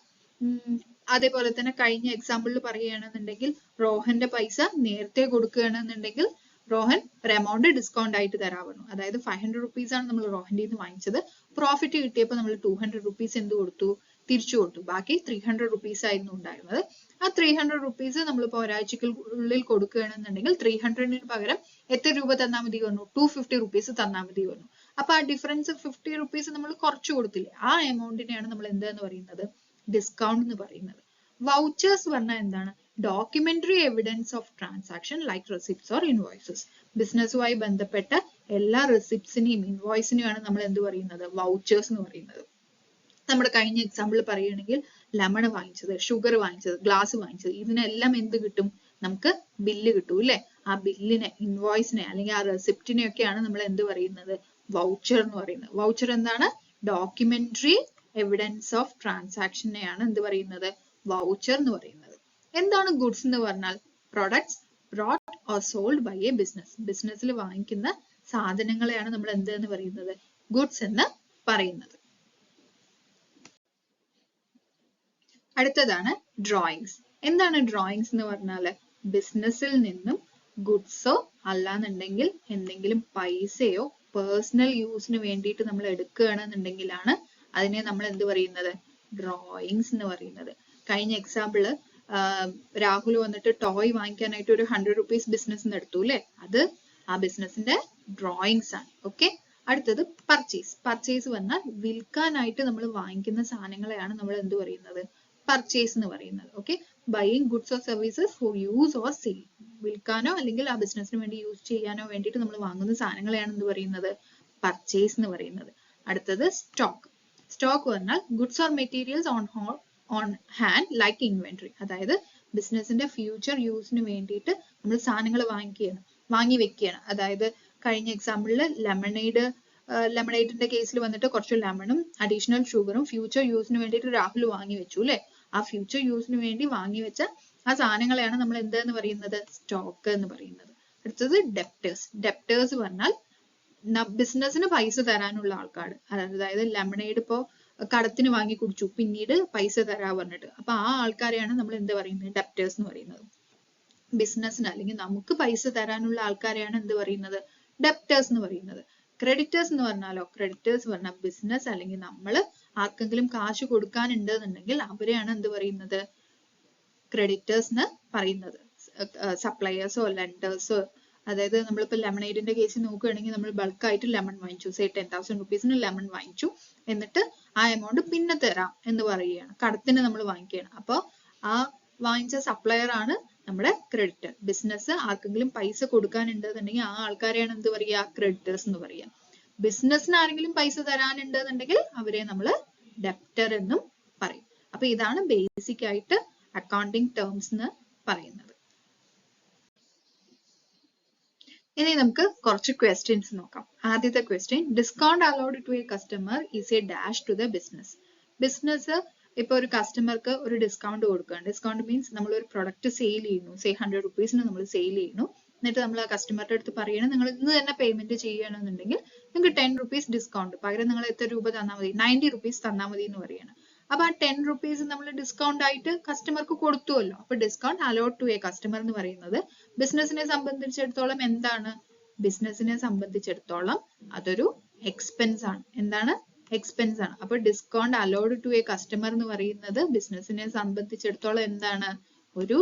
അതേപോലെ തന്നെ കഴിഞ്ഞ എക്സാമ്പിളിൽ പറയുകയാണെന്നുണ്ടെങ്കിൽ റോഹന്റെ പൈസ നേരത്തെ കൊടുക്കുകയാണെന്നുണ്ടെങ്കിൽ റോഹൻ ഒരു എമൗണ്ട് ഡിസ്കൗണ്ട് ആയിട്ട് തരാവുന്നു. അതായത് 500 റുപ്പീസ് ആണ് നമ്മൾ റോഹന്റെ നിന്ന് വാങ്ങിച്ചത്. പ്രോഫിറ്റ് കിട്ടിയപ്പോൾ നമ്മൾ 200 റുപ്പീസ് എന്ത് കൊടുത്തു, തിരിച്ചു കൊടുത്തു. ബാക്കി 300 റുപ്പീസ് ആയിരുന്നു ഉണ്ടായിരുന്നത്. ആ 300 റുപ്പീസ് നമ്മളിപ്പോൾ ഒരാഴ്ചക്കുള്ളിൽ കൊടുക്കുകയാണെന്നുണ്ടെങ്കിൽ 300ന് പകരം എത്ര രൂപ തന്നാൽ മതി വന്നു, 250 റുപ്പീസ് തന്നാൽ മതി വന്നു. അപ്പൊ ആ ഡിഫറൻസ് 50 റുപ്പീസ് നമ്മൾ കുറച്ചു കൊടുത്തില്ലേ, ആ എമൗണ്ടിനെയാണ് നമ്മൾ എന്താന്ന് പറയുന്നത്, ഡിസ്കൗണ്ട് എന്ന് പറയുന്നത്. വൗച്ചേഴ്സ് പറഞ്ഞാൽ എന്താണ്, documentary evidence of transaction like receipts or invoices. ബിസിനസ്സുമായി ബന്ധപ്പെട്ട എല്ലാ റെസിപ്റ്റ്സിനെയും ഇൻവോയ്സിനെയാണ് നമ്മൾ എന്ത് പറയുന്നത്, വൗച്ചേഴ്സ് എന്ന് പറയുന്നത്. നമ്മുടെ കഴിഞ്ഞ എക്സാമ്പിൾ പറയുകയാണെങ്കിൽ ലെമൺ വാങ്ങിച്ചത്, ഷുഗർ വാങ്ങിച്ചത്, ഗ്ലാസ് വാങ്ങിച്ചത്, ഇതിനെല്ലാം എന്ത് കിട്ടും, നമുക്ക് ബില്ല് കിട്ടും, അല്ലെ? ആ ബില്ലിനെ, ഇൻവോയ്സിനെ അല്ലെങ്കിൽ ആ റെസിപ്റ്റിനെ ഒക്കെയാണ് നമ്മൾ എന്ത് പറയുന്നത്, വൗച്ചർ എന്ന് പറയുന്നത്. വൗച്ചർ എന്താണ്, ഡോക്യുമെന്ററി എവിഡൻസ് ഓഫ് ട്രാൻസാക്ഷനെയാണ് എന്ത് പറയുന്നത്, വൗച്ചർ എന്ന് പറയുന്നത്. എന്താണ് ഗുഡ്സ് എന്ന് പറഞ്ഞാൽ, products brought or sold by a business. ബിസിനസ്സിൽ വാങ്ങിക്കുന്ന സാധനങ്ങളെയാണ് നമ്മൾ എന്ത് എന്ന് പറയുന്നത്, ഗുഡ്സ് എന്ന് പറയുന്നത്. അടുത്തതാണ് ഡ്രോയിങ്സ്. എന്താണ് ഡ്രോയിങ്സ് എന്ന് പറഞ്ഞാല്, ബിസിനസ്സിൽ നിന്നും ഗുഡ്സോ അല്ലാന്നുണ്ടെങ്കിൽ എന്തെങ്കിലും പൈസയോ പേഴ്സണൽ യൂസിന് വേണ്ടിയിട്ട് നമ്മൾ എടുക്കുകയാണെന്നുണ്ടെങ്കിലാണ് അതിനെ നമ്മൾ എന്ത് പറയുന്നത്, ഡ്രോയിങ്സ് എന്ന് പറയുന്നത്. കഴിഞ്ഞ എക്സാമ്പിള് രാഹുൽ വന്നിട്ട് ടോയ് വാങ്ങിക്കാനായിട്ട് ഒരു 100 റുപ്പീസ് ബിസിനസ് എടുത്തു, അല്ലെ? അത് ആ ബിസിനസിന്റെ ഡ്രോയിങ്സ് ആണ്. ഓക്കെ. അടുത്തത് പർച്ചേസ്. പർച്ചേസ് വന്നാൽ വിൽക്കാനായിട്ട് നമ്മൾ വാങ്ങിക്കുന്ന സാധനങ്ങളെയാണ് നമ്മൾ എന്ത് പറയുന്നത്, പർച്ചേസ് എന്ന് പറയുന്നത്. Okay. Buying goods or services for use or sale. വിൽക്കാനോ അല്ലെങ്കിൽ ആ ബിസിനസിന് വേണ്ടി യൂസ് ചെയ്യാനോ വേണ്ടിയിട്ട് നമ്മൾ വാങ്ങുന്ന സാധനങ്ങളെയാണ് എന്ത് പറയുന്നത്, പർച്ചേസ് എന്ന് പറയുന്നത്. അടുത്തത് സ്റ്റോക്ക്. സ്റ്റോക്ക് പറഞ്ഞാൽ goods or materials on on hand like inventory. അതായത് ബിസിനസിന്റെ ഫ്യൂച്ചർ യൂസിന് വേണ്ടിയിട്ട് നമ്മൾ സാധനങ്ങൾ വാങ്ങി വെക്കുകയാണ്. അതായത് കഴിഞ്ഞ എക്സാമ്പിളിൽ ലെമണേഡിന്റെ കേസിൽ വന്നിട്ട് കുറച്ച് ലെമണും അഡീഷണൽ ഷുഗറും ഫ്യൂച്ചർ യൂസിന് വേണ്ടിയിട്ട് രാഹുൽ വാങ്ങി വെച്ചു അല്ലെ. ആ ഫ്യൂച്ചർ യൂസിന് വേണ്ടി വാങ്ങി വെച്ച ആ സാധനങ്ങളെയാണ് നമ്മൾ എന്തെന്ന് പറയുന്നത്? സ്റ്റോക്ക് എന്ന് പറയുന്നത്. അടുത്തത് ഡെപ്റ്റേഴ്സ്. ഡെപ്റ്റേഴ്സ് പറഞ്ഞാൽ ബിസിനസിന് പൈസ തരാനുള്ള ആൾക്കാർ. അതായത് ലെമണേഡ് ഇപ്പോ കടത്തിന് വാങ്ങി കുടിച്ചു, പിന്നീട് പൈസ തരാ പറഞ്ഞിട്ട്, അപ്പൊ ആ ആൾക്കാരെയാണ് നമ്മൾ എന്ത് പറയുന്നത്? ഡെപ്റ്റേഴ്സ് എന്ന് പറയുന്നത്. ബിസിനസിന് അല്ലെങ്കിൽ നമുക്ക് പൈസ തരാനുള്ള ആൾക്കാരെയാണ് എന്ത് പറയുന്നത്? ഡെപ്റ്റേഴ്സ് എന്ന് പറയുന്നത്. ക്രെഡിറ്റേഴ്സ് എന്ന് പറഞ്ഞാലോ? ക്രെഡിറ്റേഴ്സ് പറഞ്ഞാൽ ബിസിനസ് അല്ലെങ്കിൽ നമ്മൾ ആർക്കെങ്കിലും കാശ് കൊടുക്കാനുണ്ട് എന്നുണ്ടെങ്കിൽ അവരെയാണ് എന്ത് പറയുന്നത്? ക്രെഡിറ്റേഴ്സ് എന്ന് പറയുന്നത്. സപ്ലയേഴ്സോ ലെൻഡേഴ്സോ. അതായത് നമ്മളിപ്പോൾ ലെമണേഡിന്റെ കേസിൽ നോക്കുകയാണെങ്കിൽ നമ്മൾ ബൾക്കായിട്ട് ലെമൺ വാങ്ങിച്ചു, സേ 10,000 rupees ലെമൺ വാങ്ങിച്ചു, എന്നിട്ട് ആ എമൗണ്ട് പിന്നെ തരാം എന്ന് പറയുകയാണ്. കടത്തിന് നമ്മൾ വാങ്ങിക്കുകയാണ്. അപ്പോൾ ആ വാങ്ങിച്ച സപ്ലയർ ആണ് നമ്മുടെ ക്രെഡിറ്റർ. ബിസിനസ് ആർക്കെങ്കിലും പൈസ കൊടുക്കാനുണ്ടെന്നുണ്ടെങ്കിൽ ആ ആൾക്കാരെയാണ് എന്ത് പറയുക? ക്രെഡിറ്റേഴ്സ് എന്ന് പറയുക. ബിസിനസ്സിന് ആരെങ്കിലും പൈസ തരാനുണ്ടെന്നുണ്ടെങ്കിൽ അവരെ നമ്മൾ ഡെപ്റ്റർ എന്നും പറയും. അപ്പൊ ഇതാണ് ബേസിക് ആയിട്ട് അക്കൗണ്ടിങ് ടേംസ് എന്ന് പറയുന്നത്. ഇനി നമുക്ക് കുറച്ച് ക്വസ്റ്റ്യൻസ് നോക്കാം. ആദ്യത്തെ question, discount allowed to a customer is a dash to the business. Business ഇപ്പൊ ഒരു കസ്റ്റമർക്ക് ഒരു ഡിസ്കൗണ്ട് കൊടുക്കുകയാണ്. ഡിസ്കൗണ്ട് മീൻസ് നമ്മൾ ഒരു പ്രൊഡക്റ്റ് സെയിൽ ചെയ്യുന്നു, സേ 100 rupees നമ്മൾ സെയിൽ ചെയ്യുന്നു. എന്നിട്ട് നമ്മൾ ആ കസ്റ്റമറുടെ അടുത്ത് പറയണം, നിങ്ങൾ ഇന്ന് തന്നെ പേയ്മെന്റ് ചെയ്യണമെന്നുണ്ടെങ്കിൽ നിങ്ങൾക്ക് 10 rupees ഡിസ്കൗണ്ട്, പകരം നിങ്ങൾ എത്ര രൂപ തന്നാൽ മതി? 90 rupees തന്നാൽ മതി എന്ന് പറയണം. അപ്പൊ ആ 10 rupees നമ്മൾ ഡിസ്കൗണ്ട് ആയിട്ട് കസ്റ്റമർക്ക് കൊടുത്തുവല്ലോ. അപ്പൊ discount allowed to a customer എന്ന് പറയുന്നത് ബിസിനസിനെ സംബന്ധിച്ചിടത്തോളം എന്താണ്? ബിസിനസിനെ സംബന്ധിച്ചിടത്തോളം അതൊരു എക്സ്പെൻസ് ആണ്. എന്താണ്? എക്സ്പെൻസ് ആണ്. അപ്പൊ discount allowed to a customer എന്ന് പറയുന്നത് ബിസിനസിനെ സംബന്ധിച്ചിടത്തോളം എന്താണ്? ഒരു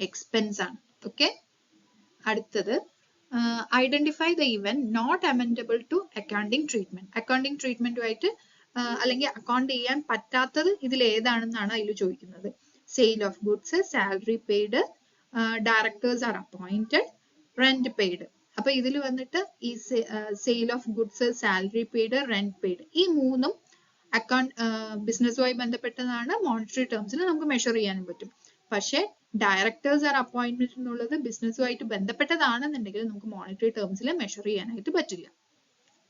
എക്സ്പെൻസ് ആണ്. ഓക്കെ. അടുത്തത്, identify the event not amendable to accounting treatment. Accounting ട്രീറ്റ്മെന്റുമായിട്ട് അല്ലെങ്കിൽ അക്കൗണ്ട് ചെയ്യാൻ പറ്റാത്തത് ഇതിൽ ഏതാണെന്നാണ് അതിൽ ചോദിക്കുന്നത്. Sale of goods, salary paid, directors are appointed, rent paid. അപ്പൊ ഇതിൽ വന്നിട്ട് ഈ sale of goods, salary paid, rent paid, ഈ മൂന്നും ബിസിനസ്സുമായി ബന്ധപ്പെട്ടതാണ്. മോണിറ്ററി ടേംസിൽ നമുക്ക് മെഷർ ചെയ്യാനും പറ്റും. പക്ഷെ ഡയറക്ടേഴ്സ് ആർ അപ്പോയിന്റ്മെന്റ് എന്നുള്ളത് ബിസിനസ്സുമായിട്ട് ബന്ധപ്പെട്ടതാണെന്നുണ്ടെങ്കിൽ നമുക്ക് മോണിറ്ററി ടേംസിൽ മെഷർ ചെയ്യാനായിട്ട് പറ്റില്ല.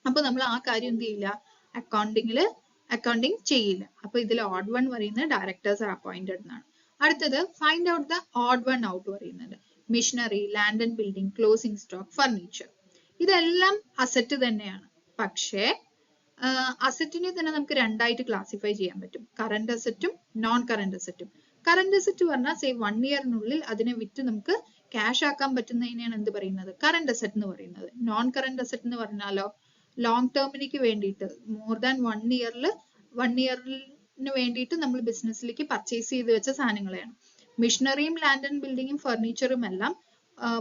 അപ്പൊ നമ്മൾ ആ കാര്യം എന്ത് ചെയ്യില്ല? അക്കൗണ്ടിങ് ചെയ്യില്ല. അപ്പൊ ഇതിൽ ഓഡ് വൺ പറയുന്നത് ഡയറക്ടേഴ്സ് ആർ അപ്പോയിന്റഡ് എന്നാണ്. അടുത്തത്, find out the odd one out പറയുന്നത് machinery, land and building, closing stock, furniture. ഇതെല്ലാം അസറ്റ് തന്നെയാണ്. പക്ഷേ അസറ്റിനെ തന്നെ നമുക്ക് രണ്ടായിട്ട് ക്ലാസിഫൈ ചെയ്യാൻ പറ്റും. കറന്റ് അസറ്റും നോൺ കറന്റ് അസറ്റും. കറന്റ് അസറ്റ് പറഞ്ഞാൽ സേ 1 ഇയറിനുള്ളിൽ അതിനെ വിറ്റ് നമുക്ക് ക്യാഷ് ആക്കാൻ പറ്റുന്നതിനെയാണ് എന്ത് പറയുന്നത്? കറന്റ് അസറ്റ് എന്ന് പറയുന്നത്. നോൺ കറന്റ് അസറ്റ് എന്ന് പറഞ്ഞാലോ ലോങ് ടേമിലേക്ക് വേണ്ടിയിട്ട് മോർ ദാൻ 1 ഇയറിന് വേണ്ടിയിട്ട് നമ്മൾ ബിസിനസ്സിലേക്ക് പർച്ചേസ് ചെയ്ത് വെച്ച സാധനങ്ങളെയാണ്. മിഷനറിയും ലാൻഡ് ആൻഡ് ബിൽഡിങ്ങും ഫർണിച്ചറും എല്ലാം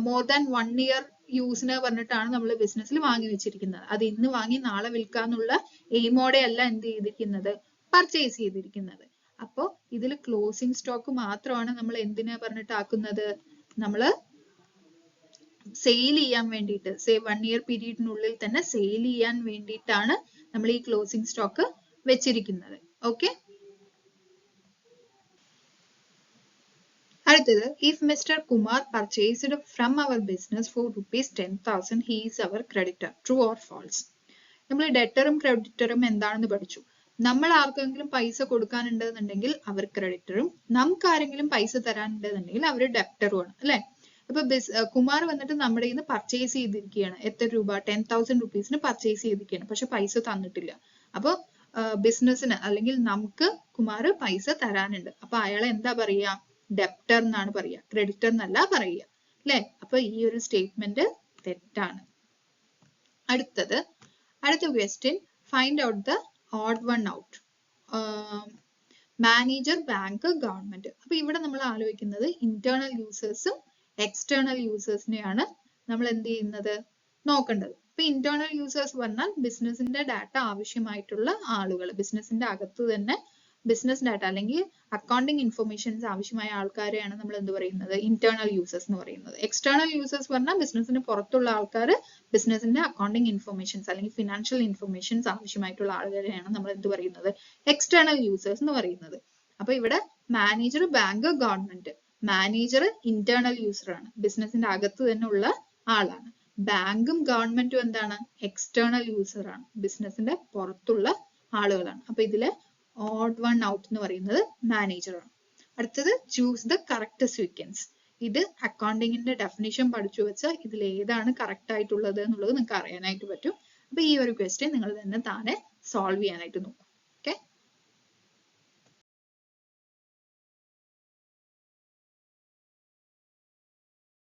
മോർ ദാൻ 1 ഇയർ യൂസിന് പറഞ്ഞിട്ടാണ് നമ്മൾ ബിസിനസ്സിൽ വാങ്ങി വെച്ചിരിക്കുന്നത്. അത് ഇന്ന് വാങ്ങി നാളെ വിൽക്കാന്നുള്ള എയിമോടെ അല്ല എന്ത് ചെയ്തിരിക്കുന്നത്? പർച്ചേസ് ചെയ്തിരിക്കുന്നത്. അപ്പോ ഇതിൽ ക്ലോസിംഗ് സ്റ്റോക്ക് മാത്രമാണ് നമ്മൾ എന്തിനാ പറഞ്ഞിട്ടാക്കുന്നത്? നമ്മള് സെയിൽ ചെയ്യാൻ വേണ്ടിയിട്ട്, സേ 1 ഇയർ പീരീഡിനുള്ളിൽ തന്നെ സെയിൽ ചെയ്യാൻ വേണ്ടിയിട്ടാണ് നമ്മൾ ഈ ക്ലോസിംഗ് സ്റ്റോക്ക് വെച്ചിരിക്കുന്നത്. ഓക്കെ. അടുത്തത്, if mister Kumar purchased from our business for ₹10,000 he is our creditor, true or false? നമ്മൾ ഡെറ്ററും ക്രെഡിറ്ററും എന്താണെന്ന് പഠിച്ചു. നമ്മൾ ആർക്കെങ്കിലും പൈസ കൊടുക്കാനുണ്ടെന്നുണ്ടെങ്കിൽ അവർ ക്രെഡിറ്ററും, നമുക്ക് ആരെങ്കിലും പൈസ തരാനുണ്ടെന്നുണ്ടെങ്കിൽ അവർ ഡെപ്റ്ററുമാണ് അല്ലെ. അപ്പൊ കുമാർ വന്നിട്ട് നമ്മുടെ കയ്യിൽ നിന്ന് പർച്ചേസ് ചെയ്തിരിക്കുകയാണ്. എത്ര രൂപ? 10,000 rupees പർച്ചേസ് ചെയ്തിരിക്കുകയാണ്. പക്ഷെ പൈസ തന്നിട്ടില്ല. അപ്പൊ ബിസിനസ്സിന് അല്ലെങ്കിൽ നമുക്ക് കുമാർ പൈസ തരാനുണ്ട്. അപ്പൊ അയാളെ എന്താ പറയാ? ഡെപ്റ്റർ എന്നാണ് പറയുക, ക്രെഡിറ്റർ എന്നല്ല പറയുക അല്ലെ. അപ്പൊ ഈ ഒരു സ്റ്റേറ്റ്മെന്റ് തെറ്റാണ്. അടുത്ത question, find out the odd one out. Manager, bank, government. അപ്പൊ ഇവിടെ നമ്മൾ ആലോചിക്കുന്നത് ഇന്റേണൽ യൂസേഴ്സും എക്സ്റ്റേണൽ യൂസേഴ്സിനെയാണ് നമ്മൾ എന്ത് ചെയ്യുന്നത്? നോക്കേണ്ടത്. ഇപ്പൊ ഇന്റേണൽ യൂസേഴ്സ് പറഞ്ഞാൽ ബിസിനസിന്റെ ഡാറ്റ ആവശ്യമായിട്ടുള്ള ആളുകൾ, ബിസിനസിന്റെ അകത്ത് തന്നെ ബിസിനസ് ഡാറ്റ അല്ലെങ്കിൽ അക്കൗണ്ടിങ് ഇൻഫർമേഷൻസ് ആവശ്യമായ ആൾക്കാരെയാണ് നമ്മൾ എന്ത് പറയുന്നത്? ഇന്റേണൽ യൂസേഴ്സ് എന്ന് പറയുന്നത്. എക്സ്റ്റേണൽ യൂസേഴ്സ് പറഞ്ഞാൽ ബിസിനസിന് പുറത്തുള്ള ആൾക്കാർ ബിസിനസിന്റെ അക്കൗണ്ടിങ് ഇൻഫർമേഷൻസ് അല്ലെങ്കിൽ ഫിനാൻഷ്യൽ ഇൻഫർമേഷൻസ് ആവശ്യമായിട്ടുള്ള ആളുകളെയാണ് നമ്മൾ എന്ത് പറയുന്നത്? എക്സ്റ്റേണൽ യൂസേഴ്സ് എന്ന് പറയുന്നത്. അപ്പൊ ഇവിടെ manager, bank, government. Manager internal user ആണ്, ബിസിനസിന്റെ അകത്ത് തന്നെ ഉള്ള ആളാണ്. ബാങ്കും ഗവൺമെന്റും എന്താണ്? എക്സ്റ്റേണൽ യൂസർ ആണ്, ബിസിനസിന്റെ പുറത്തുള്ള ആളുകളാണ്. അപ്പൊ ഇതില് ഓഡ് വൺ ഔട്ട് എന്ന് പറയുന്നത് മാനേജർ ആണ്. അടുത്തത് ചൂസ് ദ കറക്റ്റ് സീക്വൻസ്. ഇത് അക്കൗണ്ടിങ്ങിന്റെ ഡെഫിനിഷൻ പഠിച്ചു വെച്ചാൽ ഇതിൽ ഏതാണ് കറക്റ്റ് ആയിട്ടുള്ളത് എന്നുള്ളത് നിങ്ങൾക്ക് അറിയാനായിട്ട് പറ്റും. അപ്പൊ ഈ ഒരു ക്വസ്റ്റ്യൻ നിങ്ങൾ തന്നെ താനെ സോൾവ് ചെയ്യാനായിട്ട് നോക്കും.